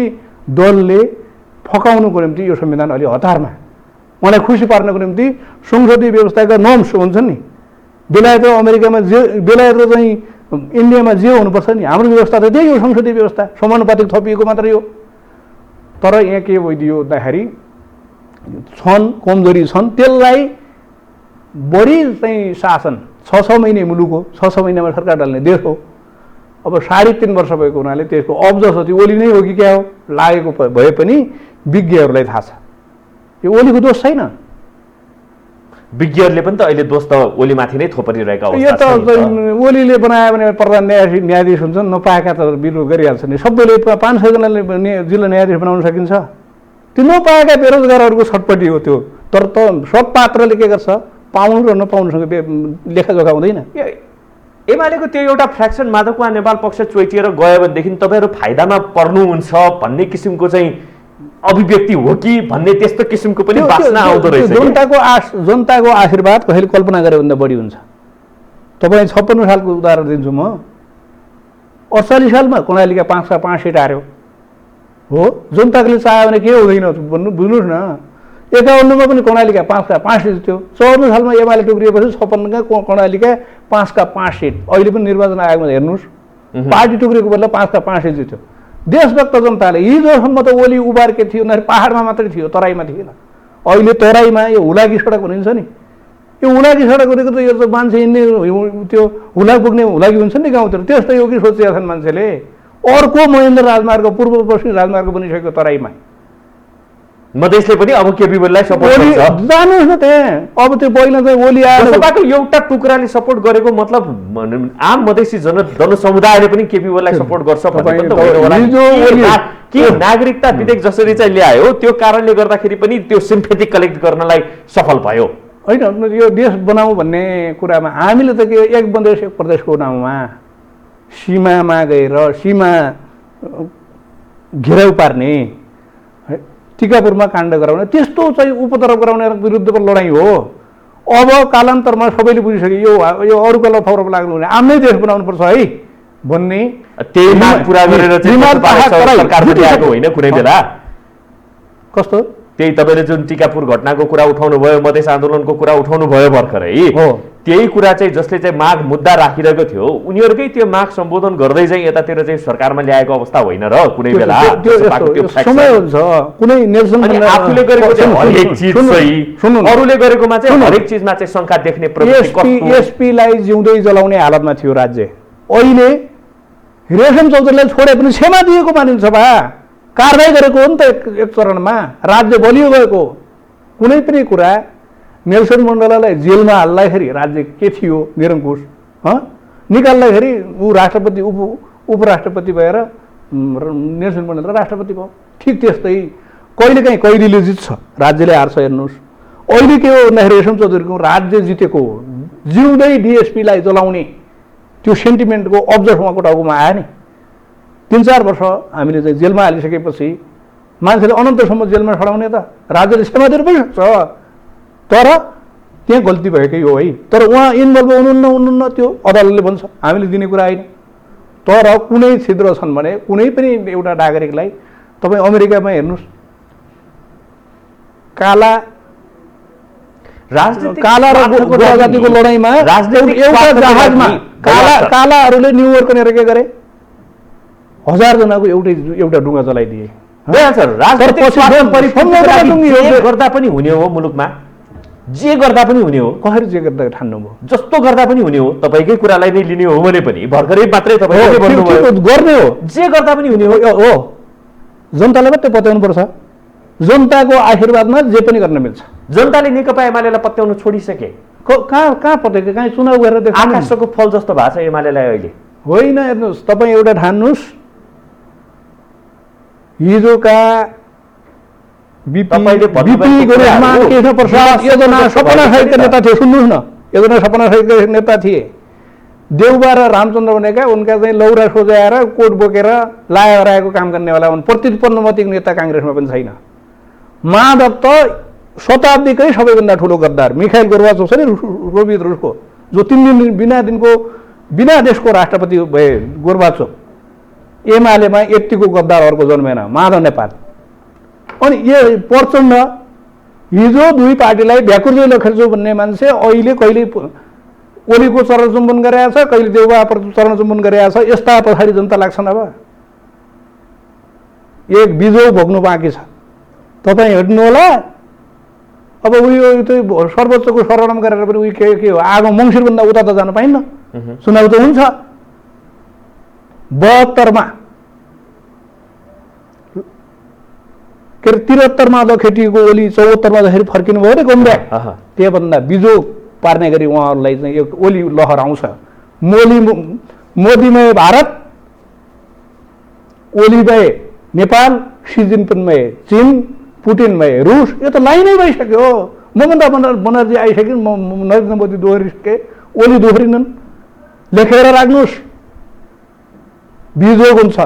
S2: दलले फकाउनुको निम्ति यो संविधान अलि हतारमा, उहाँलाई खुसी पार्नको निम्ति संसदीय व्यवस्थाका नर्म्स हुन्छन् नि, बेलायत र अमेरिकामा जे, बेलायत र चाहिँ इन्डियामा जे हुनुपर्छ नि, हाम्रो व्यवस्था त त्यही हो, संसदीय व्यवस्था समानुपातिक थपिएको मात्रै हो। तर यहाँ के भइदियो भन्दाखेरि छन्, कमजोरी छन्, त्यसलाई बढी चाहिँ शासन 6 महिने मुलुक हो, 6 महिनामा सरकार डाल्ने देश हो। अब 3.5 वर्ष भएको हुनाले त्यसको अब्जर्भेटी ओली नै हो कि क्या हो लागेको भए पनि विज्ञहरूलाई थाहा छ। यो ओलीको दोष छैन,
S1: विज्ञहरूले पनि त अहिले दोष त ओलीमाथि नै थोपरिरहेका
S2: अवस्था छ। यो त ओलीले बनायो भने प्रधान न्यायाधीश हुन्छन्, नपाएका त विरोध गरिहाल्छ नि। सबैले 500 जनाले जिल्ला न्यायाधीश बनाउन सकिन्छ? त्यो नपाएका बेरोजगारहरूको छटपट्टि हो त्यो। तर त सब पात्रले के गर्छ, पाउनु र नपाउनुसँग लेखाजोखा हुँदैन।
S1: एमालेको त्यो एउटा फ्र्याक्सन माधवकुमार नेपाल पक्ष चोइटिएर गयो भनेदेखि तपाईँहरू फाइदामा पर्नुहुन्छ भन्ने किसिमको चाहिँ अभिव्यक्ति हो कि भन्ने त्यस्तो किसिमको पनि वासना आउँदो रहेछ कि।
S2: जनताको आशीर्वाद कहिले कल्पना गरे भन्दा बढी हुन्छ। तपाईँ 56 सालको उदाहरण दिन्छु म। 48 सालमा कर्णालीका 5 का 5 सिट हार्यो हो। जनताले चाह्यो भने के हुँदैन भन्नु बुझ्नुहोस् न। 51 पनि कर्णालीका 5 का 5 सिट थियो। 54 सालमा एमाले टुक्रिएपछि 56 का कर्णालीका 5 का 5 सिट। अहिले पनि निर्वाचन आयोगमा हेर्नुहोस्, पार्टी टुक्रिएको बदला 5 का 5 सिट जित्यो। देशभक्त जनताले हिजोसम्म त ओली उबार के थियो उनीहरू पाहाडमा मात्रै थियो, तराईमा थिएन। अहिले तराईमा यो हुलाकी सडक भनिन्छ नि, यो हुलाकी सडक भनेको त यो त मान्छे हिँड्ने त्यो हुला पुग्ने हुलाकी हुन्छ नि गाउँतिर, त्यस्तो यो कि सोचेका छन् मान्छेले। अर्को महेन्द्र राजमार्ग, पूर्व पश्चिम राजमार्ग बनिसक्यो तराईमा।
S1: मधेसले पनि अब केपी ओलीलाई सपोर्ट गर्छ।
S2: जानुहोस् न त्यहाँ। अब त्यो पहिला चाहिँ ओली आएर
S1: सभाको एउटा टुक्राले सपोर्ट गरेको मतलब आम मधेसी जनसमुदायले पनि केपी ओलीलाई सपोर्ट गर्छ भन्ने त होइन होला। कि नागरिकता विधेयक जसरी चाहिँ ल्यायो त्यो कारणले गर्दाखेरि पनि त्यो सिम्पेथी कलेक्ट गर्नलाई सफल भयो
S2: होइन। यो देश बनाऊ भन्ने कुरामा हामीले त के एक प्रदेश एक प्रदेशको नाउँमा सीमामा गएर सीमा घेराउ पार्ने, टिकापुरमा काण्ड गराउने, त्यस्तो चाहिँ उपद्रव गराउने विरुद्धको लडाइँ हो। अब कालान्तरमा सबैले बुझिसके यो अरूको लफाउरो लाग्नु हुने, आफ्नै देश बनाउनुपर्छ है भन्ने
S1: त्यही माग पुरा गरेर सरकार पनि आएको होइन कुनै बेला।
S2: कस्तो
S1: त्यही तपाईँले जुन टिकापुर घटनाको कुरा उठाउनु भयो, मधेस आन्दोलनको कुरा उठाउनु भयो भर्खरै, त्यही कुरा चाहिँ जसले चाहिँ माग मुद्दा राखिरहेको थियो उनीहरूकै त्यो माग सम्बोधन गर्दै चाहिँ यतातिर चाहिँ सरकारमा ल्याएको अवस्था होइन र कुनै बेला।
S2: समय हुन्छ कुनै नेल्सन
S1: आफूले गरेको चाहिँ हरेक चिज सही, अरूले गरेकोमा चाहिँ हरेक चिजमा चाहिँ शङ्का देख्ने प्रवृत्ति।
S2: एसपीलाई जिउँदै जलाउने हालतमा थियो राज्य। अहिले रेशम चौधरीलाई छोडे पनि क्षमा दिएको मानिन्छ बा, कारवाही गरेको हो नि त एक चरणमा, राज्य बलियो गएको। कुनै पनि कुरा नेल्सन मण्डेलालाई जेलमा हाल्दाखेरि राज्य के थियो निरङ्कुश, निकाल्दाखेरि ऊ राष्ट्रपति उपराष्ट्रपति भएर नेल्सन मण्डेला राष्ट्रपति भयो। ठिक त्यस्तै कहिलेकाहीँ कैदीले जित्छ, राज्यले हार्छ। हेर्नुहोस् अहिले के हो भन्दाखेरि रेशम चौधरीको राज्य जितेको हो, जिउँदै डिएसपीलाई जलाउने त्यो सेन्टिमेन्टको अब्जर्भ उहाँको टाउकोमा आयो नि। 3-4 वर्ष हामीले चाहिँ जेलमा हालिसकेपछि मान्छेले अनन्तसम्म जेलमा सडाउने त राज्यले क्षमा दिनु पनि सक्छ, तर त्यहाँ गल्ती भएकै हो है। तर उहाँ इन्भल्भ हुनुहुन्न त्यो अदालतले भन्छ, हामीले दिने कुरा होइन। तर कुनै छिद्र छन् भने कुनै पनि एउटा नागरिकलाई तपाईँ अमेरिकामा हेर्नुहोस्, काला र गोरा जातिको लडाइँमा एउटा जहाजमा कालाहरूले न्युयोर्क लिएर के गरे, 1000 जनाको एउटा डुङ्गा चलाइदिए।
S1: गर्दा पनि हुने हो मुलुकमा, जे गर्दा पनि हुने हो।
S2: कसरी जे गर्दा ठान्नुभयो?
S1: जस्तो गर्दा पनि हुने हो, तपाईँकै कुरालाई नै लिने हो भने पनि भर्खरै मात्रै तपाईँले
S2: गर्ने हो, जे गर्दा पनि हुने हो। जनताले मात्रै पत्याउनुपर्छ, जनताको आशीर्वादमा जे पनि गर्न मिल्छ।
S1: जनताले नेकपा एमालेलाई पत्याउनु छोडिसके।
S2: कहाँ पत्याएको? कहीँ चुनाव गरेर देख्नु,
S1: आकाशको फल जस्तो भएको छ एमालेलाई अहिले।
S2: होइन हेर्नुहोस्, तपाईँ एउटा ठान्नुहोस्, हिजोका केशव प्रसाद योजना सपना सहितका नेता थिए। सुन्नुहोस् न, योजना सपना सहितका नेता थिए। देउबा र रामचन्द्र भनेका उनका चाहिँ लौरा सोझाएर कोट बोकेर लाया हराएको काम गर्नेवाला हुन्। प्रतिपन्नमतिको नेता काङ्ग्रेसमा पनि छैन। माधव त शताब्दीकै सबैभन्दा ठुलो गद्दार मिखाइल गोर्बाचोभ छ नि, सोभियत रुसको, जो 3 दिन बिना देशको राष्ट्रपति भए गोर्बाचोभ। एमालेमा यतिको गद्दार अर्को जन्मेन, माधव नेपाल। अनि यो प्रचण्ड हिजो दुई पार्टीलाई भ्याकुर्जै लखेल्छु भन्ने मान्छे अहिले कहिले ओलीको चरणचुम्बन गरेको छ, कहिले देउबा चरणचुम्बन गरेको छ। यस्ता पछाडि जनता लाग्छन्। अब एक बिजो भोग्नु बाँकी छ, तपाईँ हेर्नु होला। अब उयो त्यो सर्वोच्चको शरणम गरेर पनि उयो के हो, आगो मङ्सिरभन्दा उता त जानु पाइन्न, चुनाव त हुन्छ। 72मा के अरे 73मा खेटिएको ओली 74मा जसरी फर्किनु भयो नि गोम्बे, त्योभन्दा बिजो पार्ने गरी उहाँहरूलाई चाहिँ एक ओली लहर आउँछ। मोदीमय भारत, ओलीमय नेपाल, सी जिनपिङमय चीन, पुटिनमय रुस, यो त लाइनै भइसक्यो। ममता बनर्जी आइसक्यो, नरेन्द्र मोदी दोहोरिसके, ओली दोहोरिनन्। लेखेर राख्नुहोस्, बिजोग हुन्छ।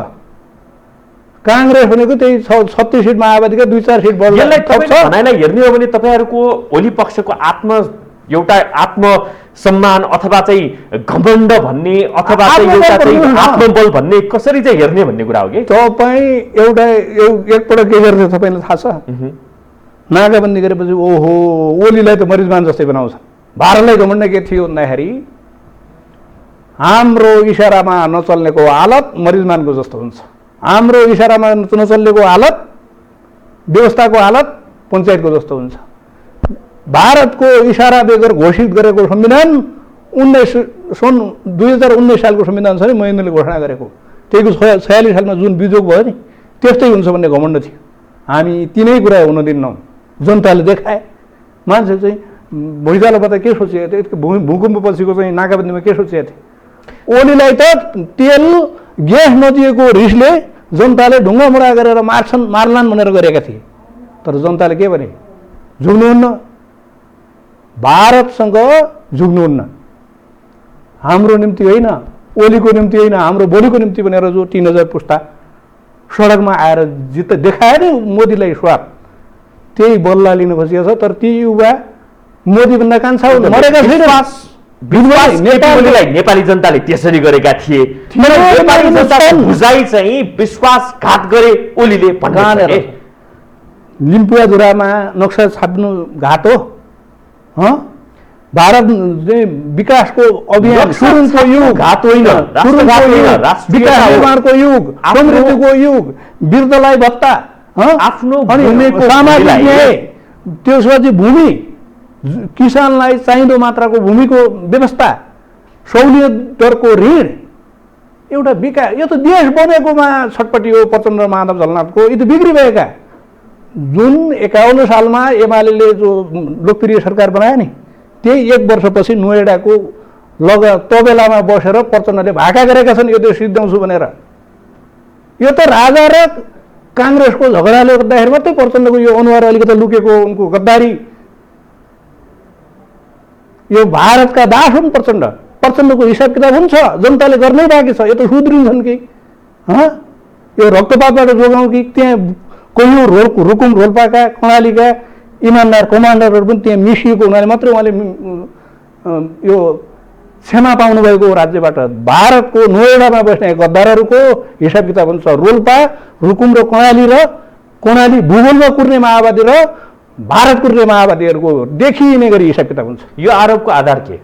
S2: काङ्ग्रेस भनेको त्यही 36 सिट माओवादीका 2-4 सिट बढ्छ।
S1: यसलाई तपाईको भनाइलाई हेर्ने हो भने तपाईहरुको ओली पक्षको एउटा आत्मसम्मान अथवा चाहिँ घमण्ड भन्ने अथवा चाहिँ एउटा चाहिँ आत्मबल भन्ने कसरी चाहिँ हेर्ने भन्ने कुरा हो कि
S2: तपाईँ एकपल्ट के गर्छ तपाईँलाई थाहा छ? नाकाबन्दी गरेपछि ओहो ओलीलाई त मरिजमान जस्तै बनाउँछ। भारतलाई घमण्ड के थियो भन्दाखेरि हाम्रो इसारामा नचल्नेको हालत मरिजमानको जस्तो हुन्छ, हाम्रो इसारामा नचल्नेको हालत व्यवस्थाको हालत पञ्चायतको जस्तो हुन्छ। भारतको इसारा बेगर घोषित गरेको संविधान सन् 2019 सालको संविधान छ नि, महेन्द्रले घोषणा गरेको, त्यहीको 46 सालमा जुन बिजोग भयो नि त्यस्तै हुन्छ भन्ने घमण्ड थियो। हामी तिनै कुरा हुन दिन्नौँ। जनताले देखाए मान्छे चाहिँ भुइँचालो बता के सोचेको थियो, भूकम्प पछिको चाहिँ नाकाबन्दीमा के सोचेको थियो? ओलीलाई त तेल ग्यास नदिएको रिसले जनताले ढुङ्गा मुढा गरेर मार्लान् भनेर गरेका थिए, तर जनताले के भने झुक्नुहुन्न, भारतसँग झुक्नुहुन्न, हाम्रो निम्ति होइन, ओलीको निम्ति होइन, हाम्रो भोलिको निम्ति भनेर जो 3000 पुस्ता सडकमा आएर जित देखाए नि मोदीलाई स्वाद, त्यही बल्ला लिन खोजिएको छ। तर ती युवा मोदीभन्दा कान्छा मरेका छैन।
S1: नेपाली जनताले त्यसरी गरेका थिए, नेपाली जनताको बुझाइ चाहिँ विश्वासघात गरे ओलीले भनेर
S2: लिम्पुवाधुरामा नक्सा छाप्नु घाट हो। भारत विकासको अभियान सुरुको युग घात होइन, विकास निर्माणको युग, समृद्धिको युग, वृद्धलाई भत्ता,
S1: आफ्नो
S2: सामाजिक न्याय, त्यसपछि भूमि, किसानलाई चाहिँदो मात्राको भूमिको व्यवस्था, सहुलियत दरको ऋण, एउटा विकास। यो त देश बनेकोमा छटपटी हो प्रचण्ड र माधव झलनाथको। यो त बिग्री भएका जुन 51 सालमा एमाले जो लोकप्रिय सरकार बनायो नि, त्यही 1 वर्षपछि नोएडाको तबेलामा बसेर प्रचण्डले भाका गरेका छन् यो देश सिद्धाउँछु भनेर। यो त राजा र काङ्ग्रेसको झगडाले गर्दाखेरि मात्रै प्रचण्डको यो अनुहार अलिकति लुकेको उनको गद्दारी। यो भारतका दास हुन् प्रचण्ड, प्रचण्डको हिसाब किताब हुन्छ, जनताले गर्नै बाँकी छ। यो त सुध्रिन्छन् कि यो रक्तपातबाट जोगाउँ कि त्यहाँ कोही रुकुम रोल्पाका कर्णालीका इमान्दार कमान्डरहरू पनि त्यहाँ मिसिएको हुनाले मात्रै उहाँले यो क्षमा पाउनुभएको राज्यबाट। भारतको नोएडामा बस्ने गद्दारहरूको हिसाब किताब हुन्छ। रोल्पा, रुकुम र कर्णाली भूगोलमा कुर्ने माओवादी र भारत कुर्ने माओवादीहरूको देखिने गरी हिसाब किताब हुन्छ।
S1: यो आरोपको आधार के?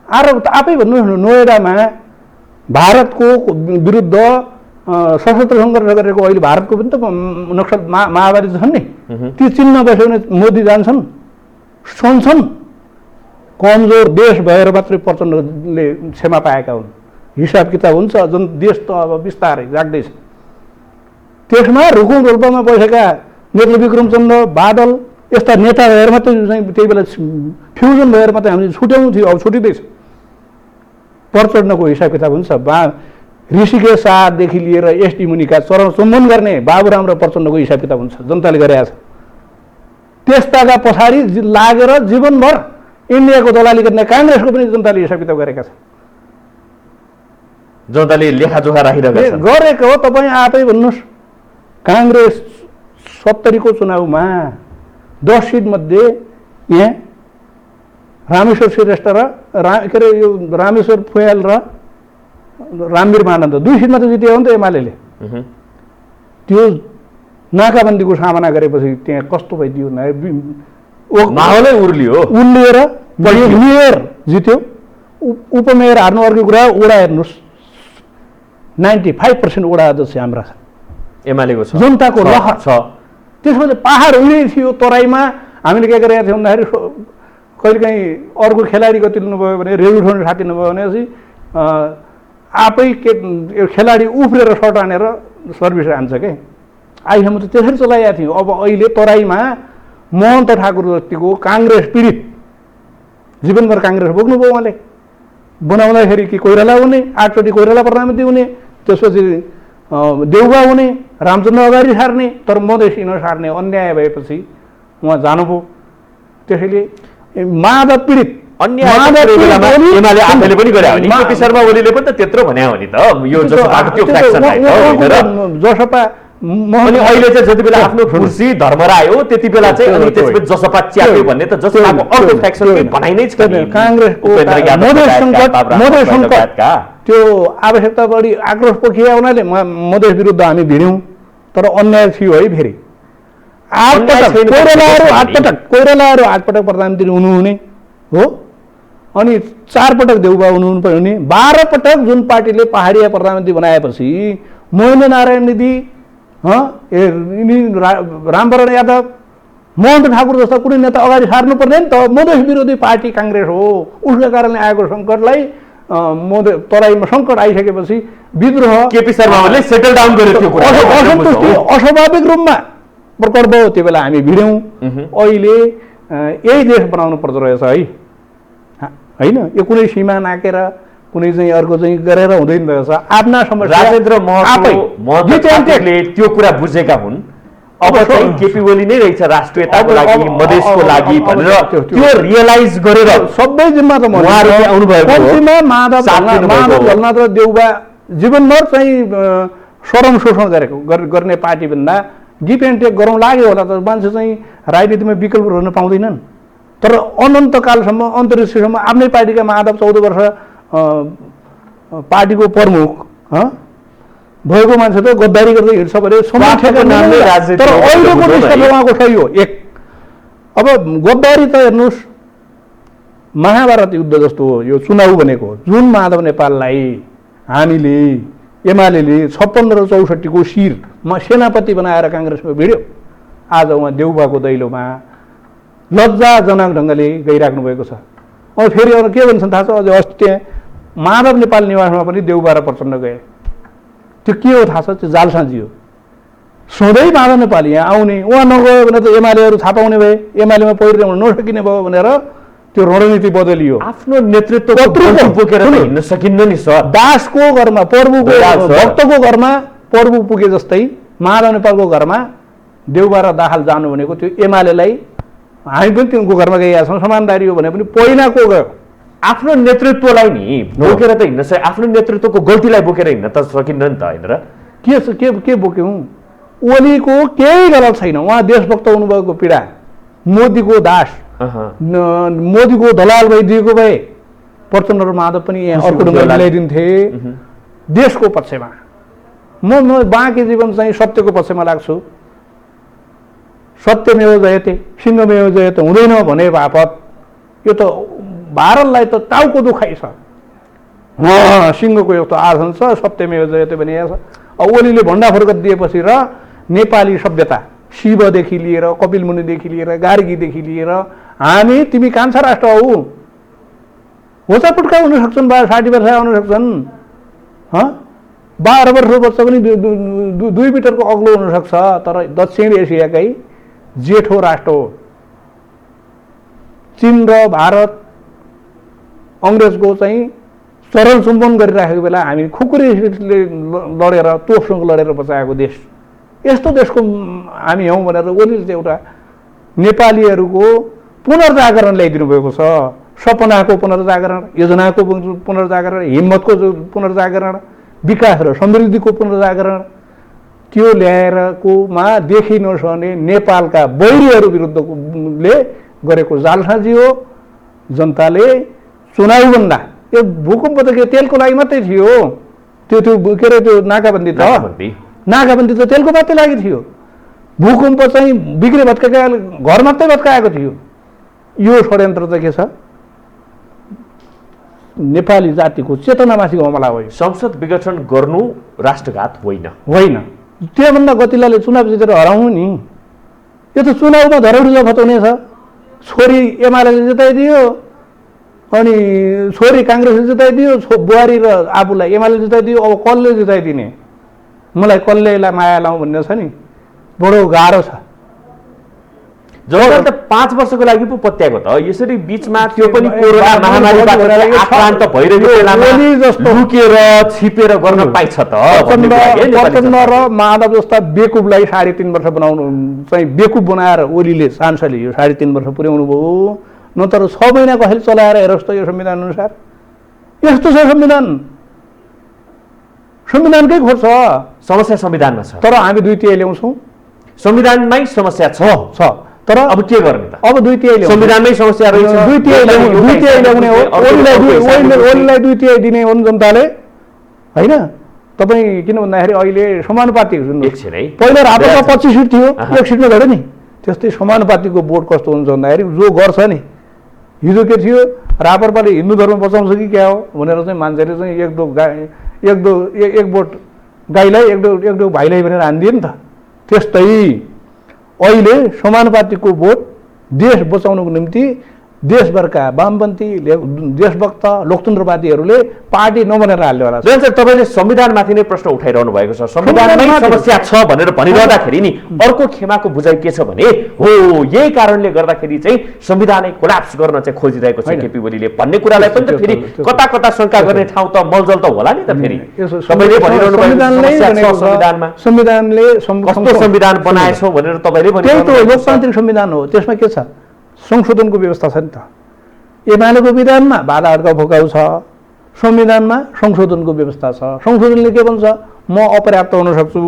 S2: आरोप त आफै भन्नुहोस् न, नोएडामा भारतको विरुद्ध सशस्त्र सङ्घर्ष गरेको अहिले भारतको पनि त नक्सल माओवादी छन् नि, ती चिन्ह बस्यो भने मोदी जान्छन्, सुन्छन्। कमजोर देश भएर मात्रै प्रचण्डले क्षमा पाएका हुन्। हिसाब किताब हुन्छ। देश त अब बिस्तारै जाग्दैछ। त्यसमा रुकुम रोल्पामा बसेका नेत्र विक्रमचन्द्र, बादल यस्ता नेता भएर मात्रै चाहिँ त्यही बेला फ्युजन भएर मात्रै हामीले छुट्याउनु थियो, अब छुटिँदैछ। प्रचण्डको हिसाब किताब हुन्छ। ऋषिकेश शाहदेखि लिएर एसटी मुनिका चरण सम्बन्ध गर्ने बाबुराम र प्रचण्डको हिसाब किताब हुन्छ, जनताले गरेका छ। त्यस्ताका पछाडि लागेर जीवनभर इन्डियाको दलाली गर्ने काङ्ग्रेसको पनि जनताले हिसाब किताब गरेका छ।
S1: जनताले लेखाजोखा राखिरहेका
S2: गरेको हो। तपाईँ आफै भन्नुहोस्, काङ्ग्रेस 70 को चुनावमा 10 सिट मध्ये यहाँ रामेश्वर श्रेष्ठ र के अरे यो रामेश्वर फुयाल र रामवीर मानन्द 2 सिटमा त जित्यो हो नि त एमाले। त्यो नाकाबन्दीको सामना गरेपछि त्यहाँ कस्तो भइदियो
S1: माहौलै
S2: उर्लिएर मेयर जित्यो, उपमेयर हार्नु अर्को कुरा। ओडा हेर्नुहोस्, 95% ओडा अध्यक्ष हाम्रा छन्,
S1: एमालेको छ,
S2: जनताको लहर छ। त्यसपछि पहाड उहिले थियो तराईमा हामीले के गरेका थियौँ भन्दाखेरि कहिलेकाहीँ अर्को खेलाडी गति लिनुभयो भने, रेल उठाउने साथी नभयो भनेपछि आफै खेलाडी उफ्रेर सर्ट हानेर सर्भिस हान्छ के। आइसम्म त त्यसरी चलाइरहेको थियौँ। अब अहिले तराईमा महन्त ठाकुर जतिको काङ्ग्रेस पीडित, जीवनभर काङ्ग्रेस बोक्नुभयो उहाँले। बनाउँदाखेरि कि कोइराला हुने, 8 चोटि कोइराला प्रधानमन्त्री हुने, त्यसपछि देउबा हुने, रामचन्द्र अगाडि सार्ने, तर मधेसी नसार्ने अन्याय भएपछि उहाँ जानुभयो। त्यसैले माधव पीडित
S1: एमाले आफैले पनि गरे हो नि, केपी शर्मा ओलीले पनि त त्यत्रो भन्या हो नि त। यो जसपा अनि अहिले चाहिँ जति बेला आफ्नो कुर्सी धर्मरायो त्यति बेला चाहिँ अनि त्यसपछि जसपा च्याप्यो भन्ने त जसपाको अर्को फ्याक्सनकै भनाइ नै छ नि।
S2: काङ्ग्रेसको मधेस सङ्कट त्यो आवश्यकता बढी आक्रोश पोखिया हुनाले मधेस विरुद्ध हामी भिड्यौँ, तर अन्याय थियो है। फेरि कोइरालाहरू आठपटक प्रधानमन्त्री हुनुहुने हो, अनि 4 पटक देउबा हुनुहुने, 12 पटक जुन पार्टीले पहाडिया प्रधानमन्त्री बनाएपछि महेन्द्र नारायण निधि, रामवरण यादव, महन्त ठाकुर जस्ता कुनै नेता अगाडि सार्नु पर्ने नि त। मधेस विरोधी पार्टी काङ्ग्रेस हो, उसको कारणले आएको सङ्कटलाई तराईमा सङ्कट आइसकेपछि विद्रोह
S1: केपी शर्माले सेटल डाउन गरेको थियो,
S2: असन्तुष्टि अस्वाभाविक रूपमा प्रकट भयो। त्यो बेला हामी भिड्यौँ। अहिले यही देश बनाउनु पर्दो रहेछ है, होइन? यो कुनै सीमा नाकेर कुनै चाहिँ अर्को चाहिँ गरेर हुँदैन रहेछ। आफ्ना समस्या
S1: राजेन्द्र महतोले त्यो कुरा बुझेका हुन्। अब चाहिँ केपी ओली नै रहेछ राष्ट्रियताको लागि, मधेसको लागि भनेर त्यो रियलाइज गरेर
S2: सबै जिम्मा त
S1: उहाँहरूले आउनुभएको हो।
S2: माधव झलनाथ र देउबा जीवनभर चाहिँ श्रम शोषण गर्ने पार्टी भन्दा गिभ एन्ड टेक गरौँ लाग्यो होला, त मान्छे चाहिँ राजनीतिमा विकल्प रहन पाउँदैनन्। तर अनन्तकालसम्म अन्तरिक्षसम्म आफ्नै पार्टीका माधव 14 वर्ष पार्टीको प्रमुख भएको मान्छे त गद्दारी गर्दै हिँड्छ भने समीक्षाको नामले राज्य। तर अहिलेको दृष्टिले उहाँको सही हो। एक अब गद्दारी त हेर्नुहोस् महाभारत युद्ध जस्तो हो यो चुनाव भनेको। जुन माधव नेपाललाई हामीले एमाले 56 र 64 को शिर सेनापति बनाएर काङ्ग्रेसमा भिड्यो, आज उहाँ देउबाको दैलोमा लज्जाजनक ढङ्गले गइराख्नु भएको छ। अब फेरि अरू के भन्छन् थाहा छ? अझ अस्ति त्यहाँ माधव नेपाल निवासमा पनि देउबा र प्रचण्ड गए। त्यो के हो थाहा छ? त्यो जालसाजी हो। सधैँ माधव नेपाल यहाँ आउने, उहाँ नगयो भने त एमालेहरू थाहा पाउने भए, एमालेमा पहिरो नसकिने भयो भनेर त्यो रणनीति बदलियो।
S1: आफ्नो नेतृत्व बोकेर हिँड्न सकिन्न नि सर।
S2: दासको घरमा प्रभुको भक्तको घरमा प्रभु पुगे जस्तै माधव नेपालको घरमा देउबा र दाहाल जानु भनेको त्यो एमालेलाई, हामी पनि तिनको घरमा गइरहेका छौँ, समानदारी हो भने पनि पहिलाको गयो।
S1: आफ्नो नेतृत्वलाई नि बोकेर त हिँड्न सक्छ, आफ्नो नेतृत्वको गल्तीलाई बोकेर हिँड्न त सकिन्न नि त, होइन र?
S2: के बोक्यौँ? ओलीको केही गलत छैन, उहाँ देशभक्त हुनुभएको पीडा। मोदीको दास, मोदीको दलाल भइदिएको भए प्रचण्ड र माधव पनि यहाँ अर्को ढङ्गले मिलाइदिन्थे देशको पक्षमा। म बाँकी जीवन चाहिँ सत्यको पक्षमा लाग्छु। सत्यमेव जयते सिंहमेव जयते हुँदैन भने बापत यो त भारतलाई त टाउको दुखाइ छ। सिंहको यस्तो आसन छ, सत्यमेव जयते भने छ। ओलीले भण्डा फर्कत दिएपछि र नेपाली सभ्यता शिवदेखि लिएर कपिल मुनिदेखि लिएर गार्गीदेखि लिएर हामी तिमी कान्छा राष्ट्र हौ, होचा पुट्का हुन सक्छन्, 60 वर्ष आउन सक्छन्, 12 वर्ष बच्चा पनि 2 मिटरको अग्लो हुनसक्छ। तर दक्षिण एसियाकै जेठो राष्ट्र हो। चीन र भारत अङ्ग्रेजको चाहिँ चरण चुम्बन गरिराखेको बेला हामी खुकुरीले लडेर तोपसँग लडेर बचाएको देश। यस्तो देशको हामी हौँ भनेर ओलीले चाहिँ एउटा नेपालीहरूको पुनर्जागरण ल्याइदिनु भएको छ। सपनाको पुनर्जागरण, योजनाको पुनर्जागरण, हिम्मतको पुनर्जागरण, विकास र समृद्धिको पुनर्जागरण, त्यो ल्याएरकोमा देखि नसक्ने नेपालका बैरीहरू विरुद्धले गरेको जालसाजी हो। जनताले चुनावभन्दा यो भूकम्प त के तेलको लागि मात्रै थियो, त्यो के अरे त्यो नाकाबन्दी त तेलको मात्रै लागि थियो। भूकम्प चाहिँ बिग्रे भत्काएका घर मात्रै भत्काएको थियो। यो षड्यन्त्र त के छ? नेपाली जातिको चेतनामाथिको हमला हो।
S1: संसद विघटन गर्नु राष्ट्रघात होइन।
S2: त्योभन्दा गतिलाले चुनाव जितेर हराउनु नि। यो त चुनावमा धरौडी फताउने छ। छोरी एमाले जिताइदियो, अनि छोरी काङ्ग्रेसले जिताइदियो, बुहारी र आफूलाई एमाले जिताइदियो। अब कसले जिताइदिने? मलाई कसलेलाई माया लाउँ भन्ने छ नि, बडो गाह्रो छ।
S1: जनताले त 5 वर्षको लागि पो पत्याएको त। यसरी बीचमा त्यो पनि कोरोना महामारीबाट आक्रान्त भइरहेको बेलामा लुकेर छिपेर गर्न पाइन्छ त।
S2: प्रचण्ड र माधव जस्ता बेकुबलाई 3.5 वर्ष बनाउनु चाहिँ बेकुब बनाएर ओलीले सांसदले यो 3.5 वर्ष पुर्याउनु भयो। नत्र 6 महिना कसैले चलाएर हेरोस् त यो संविधान अनुसार। यस्तो छ संविधान। संविधानकै खोट छ,
S1: समस्या संविधानमा छ,
S2: तर हामी 2/3 ल्याउँछौँ।
S1: संविधानमै समस्या छ,
S2: तर
S1: अब के गर्ने त?
S2: अब 2/3 ल्याउँछौँ,
S1: संविधानमै समस्या रहेछ,
S2: 2/3 ल्याउने हो। ओलीलाई 2/3 दिने हो जनताले, होइन? तपाईँ किन भन्दाखेरि अहिले समानुपातिक सुन्नु,
S1: एकछिन है,
S2: पहिला राप्रपा 25 सिट थियो, 1 सिटमा झऱ्यो नि। त्यस्तै समानुपातिको भोट कस्तो हुन्छ भन्दाखेरि जो गर्छ नि, हिजो के थियो, राप्रपाले हिन्दू धर्म बचाउँछ कि क्या हो भनेर चाहिँ मान्छेले चाहिँ एक भोट गाईलाई एक दो भाइलाई भनेर हानिदियो नि त। त्यस्तै अहिले समानुपातिकको भोट देश बचाउनको निम्ति देशभरका वामपन्थी देशभक्त लोकतन्त्रवादीहरूले पार्टी नबनेर हाल्नेवाला छ।
S1: जहिले तपाईँले संविधानमाथि नै प्रश्न उठाइरहनु भएको छ, संविधानमै समस्या छ भनेर भनिरहँदाखेरि नि अर्को खेमाको बुझाइ के छ भने हो यही कारणले गर्दाखेरि चाहिँ संविधानै कोल्याप्स गर्न चाहिँ खोजिरहेको छ केपी ओलीले भन्ने कुरालाई पनि त फेरि कता कता शङ्का गर्ने ठाउँ त मलजल त होला नि त। फेरि तपाईँले भनिरहनु भएको संविधानमा
S2: संविधानले
S1: कस्तो संविधान बनाएछौ भनेर तपाईँले
S2: त्यही त लोकतान्त्रिक संविधान हो, त्यसमा के छ, संशोधनको व्यवस्था छ नि त। एमालेको विधानमा बाधा अड्काउ भोकाउ छ, संविधानमा संशोधनको व्यवस्था छ। संशोधनले के भन्छ, म अपर्याप्त हुन सक्छु,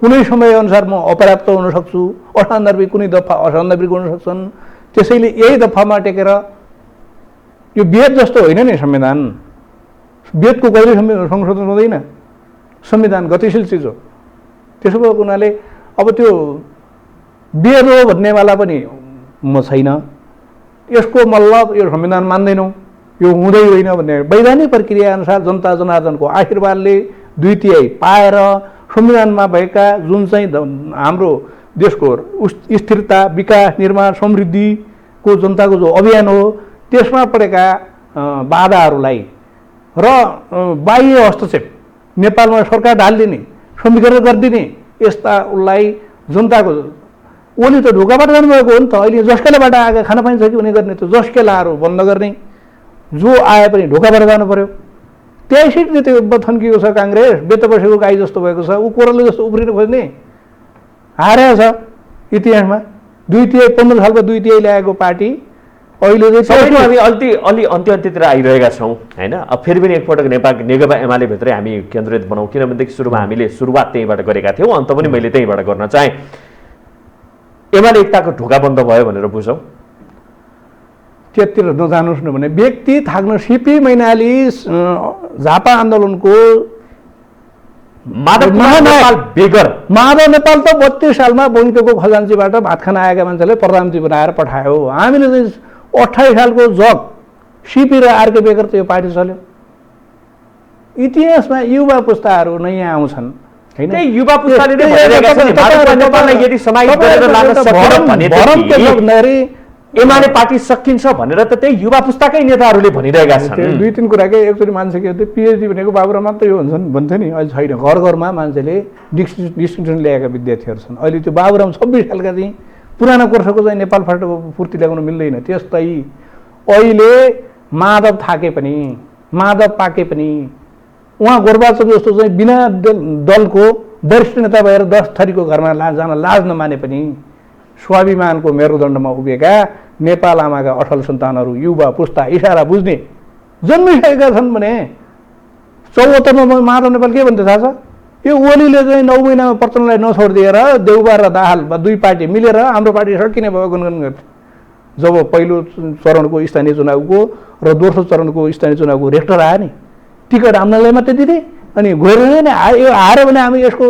S2: कुनै समयअनुसार म अपर्याप्त हुन सक्छु, असान्दर्भिक कुनै दफा असान्दर्भिक हुन सक्छन्। त्यसैले यही दफामा टेकेर, यो वेद जस्तो होइन नि संविधान, वेदको कहिले संशोधन हुँदैन, संविधान गतिशील चिज हो। त्यसो भएको हुनाले अब त्यो वेद हो भन्नेवाला पनि म छैन, यसको मतलब यो संविधान मान्दैनौँ, यो हुँदै होइन भन्ने वैधानिक प्रक्रिया अनुसार जनता जनार्दनको आशीर्वादले 2/3 पाएर संविधानमा भएका जुन चाहिँ हाम्रो देशको स्थिरता, विकास, निर्माण, समृद्धिको जनताको जो अभियान हो त्यसमा परेका बाधाहरूलाई र बाह्य हस्तक्षेप, नेपालमा सरकार ढालिदिने, समीकरण गरिदिने यस्ता उसलाई जनताको ओली त ढोकाबाट जानुभएको हो नि त। अहिले जस्केलाबाट आएको खान पाइन्छ कि उनी गर्ने त जस्केलाहरू बन्द गर्ने, जो आए पनि ढोकाबाट जानु पर्यो। 23 सिट जितेको थन्किएको छ काङ्ग्रेस, बेत बसेको गाई जस्तो भएको छ, ऊ कोरले जस्तो उफ्रिन खोज्ने हारेको छ इतिहासमा। 2/3 15 सालमा 2/3 ल्याएको पार्टी अहिले चाहिँ
S1: हामी अलि अन्त्यतिर आइरहेका छौँ होइन। अब फेरि पनि एकपटक नेकपा एमाले भित्रै हामी केन्द्रित बनाउँ, किनभनेदेखि सुरुमा हामीले सुरुवात त्यहीँबाट गरेका थियौँ, अन्त पनि मैले त्यहीँबाट गर्न चाहेँ। एमाले एकताको ढोका बन्द भयो भनेर बुझौँ,
S2: त्यतिर नजानुहोस् न भने व्यक्ति थाक्न। सिपी मैनाली झापा आन्दोलनको
S1: माधव
S2: नेपाल त 32 सालमा बैङ्कको खजान्चीबाट भात खान आएका मान्छेले प्रधानमन्त्री बनाएर पठायो। हामीले चाहिँ 28 सालको जग सिपी र आरके बेगर त यो पार्टी चल्यो। इतिहासमा युवा पुस्ताहरू नयाँ आउँछन्,
S1: युवा पुस्ताले एमाले पार्टी सकिन्छ भनेर त त्यही युवा पुस्ताकै नेताहरूले भनिरहेका छन्।
S2: 2-3 कुरा के, एकचोटि मान्छे के पिएचडी भनेको बाबुराम मात्रै हो भन्छन् भन्थ्यो नि, अहिले छैन। घर घरमा मान्छेले डिस्टिङसन ल्याएका विद्यार्थीहरू छन्। अहिले त्यो बाबुराम 26 सालका चाहिँ पुरानो कोर्सको चाहिँ नेपाल फाटोको पूर्ति ल्याउन मिल्दैन। त्यस्तै अहिले माधव थाके पनि, माधव पाके पनि, उहाँ गोरबाचोक जस्तो चाहिँ बिना दलको वरिष्ठ नेता भएर 10 थरीको घरमा जान लाज नमाने पनि स्वाभिमानको मेरुदण्डमा उभिएका नेपाल आमाका अठल सन्तानहरू, युवा पुस्ता, इसारा बुझ्ने जन्मिसकेका छन् भने 74मा माधव नेपाल के भन्थ्यो थाहा छ? यो ओलीले चाहिँ 9 महिनामा प्रचण्डलाई नछोडिदिएर देउबा र दाहाल 2 पार्टी मिलेर हाम्रो पार्टी सकिने भयो गुनगुन गर्थे। जब पहिलो चरणको स्थानीय चुनावको र दोस्रो चरणको स्थानीय चुनावको रेक्टर आयो नि, टिकट हामीलाई मात्रै दिने, अनि गएर नै यो हार्यो भने हामी यसको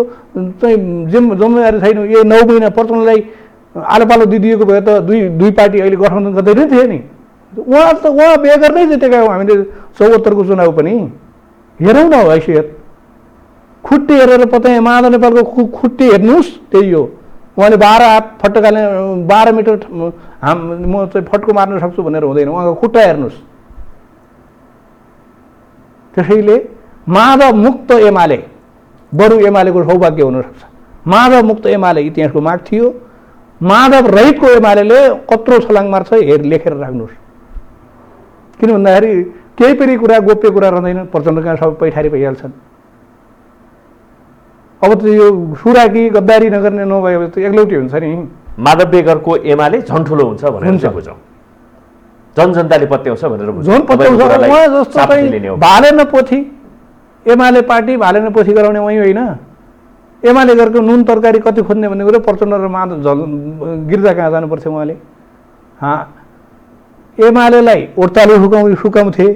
S2: चाहिँ जिम्मेवारी छैन। यो 9 महिना प्रचण्डलाई आलो पालो दिदिएको भए त दुई पार्टी अहिले गठबन्धन गर्दै नै थिए नि। उहाँ बेगर नै जितेका हौँ हामीले 74को चुनाव पनि। हेरौँ न हैसियत, खुट्टी हेरेर पत्याए माधव नेपालको खुट्टी हेर्नुहोस्, त्यही हो। उहाँले 12 हात फटकाले 12 मिटर म चाहिँ फटको मार्न सक्छु भनेर हुँदैन, उहाँको खुट्टा हेर्नुहोस्। त्यसैले माधव मुक्त एमाले बरु एमालेको सौभाग्य हुनसक्छ। माधव मुक्त एमाले इतिहासको माग थियो। माधव रहितको एमाले कत्रो छलाङ मार्छ लेखेर राख्नुहोस्। किन भन्दाखेरि केही पनि कुरा गोप्य कुरा रहँदैन, प्रचण्डका सबै पैठारी भइहाल्छन्। अब त यो सुराकी गद्दारी नगर्ने नभए त एकलौटी हुन्छ नि।
S1: माधव बेगरको एमाले झन् ठुलो हुन्छ भनेर चाहिँ बुझौँ, जनताले पत्याउँछ भनेर बुझौँ।
S2: झन् पत्याउँछ। उहाँ जस्तो चाहिँ भाले न पोथी एमाले पार्टी भालेन पोथी गराउने उही होइन। एमाले गरेको नुन तरकारी कति खोज्ने भन्ने कुरो प्रचण्ड र गिर्जा कहाँ जानुपर्छ उहाँले। एमालेलाई ओडतालु सुकाउँथे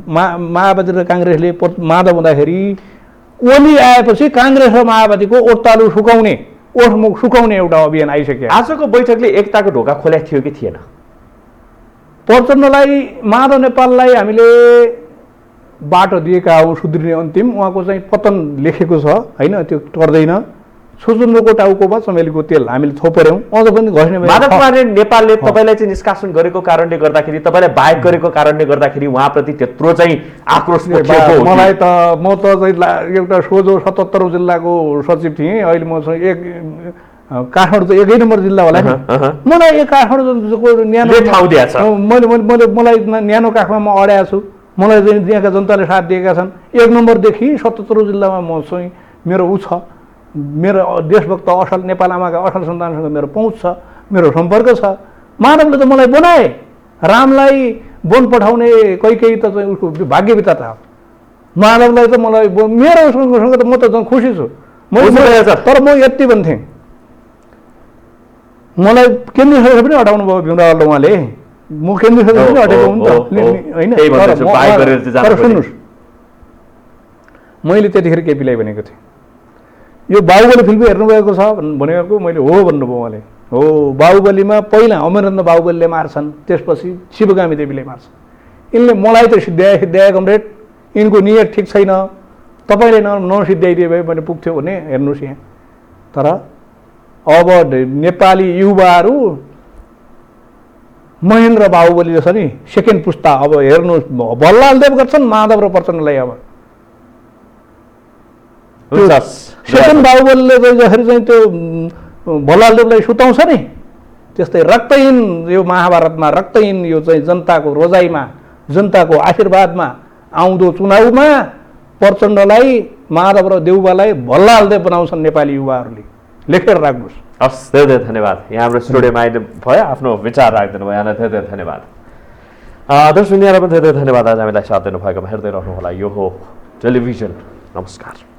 S2: माओवादी र काङ्ग्रेसले माधव हुँदाखेरि ओली आएपछि काङ्ग्रेस र माओवादीको ओडतालु ओठमुख सुकाउने एउटा अभियान आइसक्यो।
S1: आजको बैठकले एकताको ढोका खोलेको थियो कि थिएन?
S2: प्रचण्डलाई माधव नेपाललाई हामीले बाटो दिएका हौँ सुध्रिने अन्तिम, उहाँको चाहिँ पतन लेखेको छ होइन, त्यो गर्दैन। सुसुन्द्रोको टाउकोमा चमेलीको तेल हामीले थोपर्यौँ, अझ पनि घस्ने।
S1: माधव कुमार नेपालले तपाईँलाई चाहिँ निष्कासन गरेको कारणले गर्दाखेरि, तपाईँलाई बाहेक गरेको कारणले गर्दाखेरि उहाँप्रति त्यत्रो चाहिँ आक्रोश पोखिएको?
S2: मलाई त म त चाहिँ एउटा सोझो 77औं जिल्लाको सचिव थिएँ, अहिले म चाहिँ काठमाडौँ त 1 नम्बर जिल्ला होला नि। मलाई यो काठमाडौँको न्यानो
S1: ठाउँ दिएछ,
S2: मलाई न्यानो काखमा म अड्याएको छु। मलाई चाहिँ यहाँका जनताले साथ दिएका छन्। 1 नम्बरदेखि 77औं जिल्लामा म चाहिँ मेरो छ, मेरो देशभक्त असल नेपाल आमाका असल सन्तानसँग मेरो पहुँच छ, मेरो सम्पर्क छ। मानवले त मलाई बनाए, रामलाई वन पठाउने कोही त चाहिँ उसको भाग्य विधाता हो। मानवलाई त मलाई मेरो सँग त म त झन् खुसी छु। तर म यति भन्थेँ, मलाई केन्द्रीय सदस्य पनि हटाउनु भयो भीमरावले उहाँले। म केन्द्रीय सदस्य पनि हटेको हुँ नि त होइन। तर सुन्नुहोस्, मैले त्यतिखेर केपीलाई भनेको थिएँ यो बाहुबली फिल्म हेर्नुभएको छ भनेको, मैले हो भन्नुभयो उहाँले। हो, बाहुबलीमा पहिला अमरेन्द्र बाहुबलीले मार्छन्, त्यसपछि शिवगामी देवीले मार्छन्। यिनले मलाई त सिद्ध्याए कमरेड, यिनको नियत ठिक छैन, तपाईँले नसिद्ध्याइदिए भए भने पुग्थ्यो भने हेर्नुहोस् यहाँ। तर अब नेपाली युवाहरू महेन्द्र बाहुबली छ नि सेकेन्ड पुस्ता, अब हेर्नुहोस् भल्लाल देव गर्छन् माधव र प्रचण्डलाई। अब सेकेन्ड बाहुबलीले जसरी चाहिँ त्यो भल्लाल देवलाई सुताउँछ नि, त्यस्तै रक्तहीन यो महाभारतमा रक्तहीन यो चाहिँ जनताको रोजाइमा, जनताको आशीर्वादमा आउँदो चुनावमा प्रचण्डलाई, माधव र देउबालाई भल्लाल देव बनाउँछन् नेपाली युवाहरूले। लेखेर राख्नुहोस्।
S1: हस्, धेरै धेरै धन्यवाद। यहाँ हाम्रो स्टुडियोमा आइदिनु भयो, आफ्नो विचार राखिदिनु भयो, यहाँलाई धेरै धेरै धन्यवाद। दर्शक यहाँलाई पनि धेरै धेरै धन्यवाद आज हामीलाई साथ दिनुभएकोमा। हेर्दै रहनुहोला, यो हो टेलिभिजन। नमस्कार।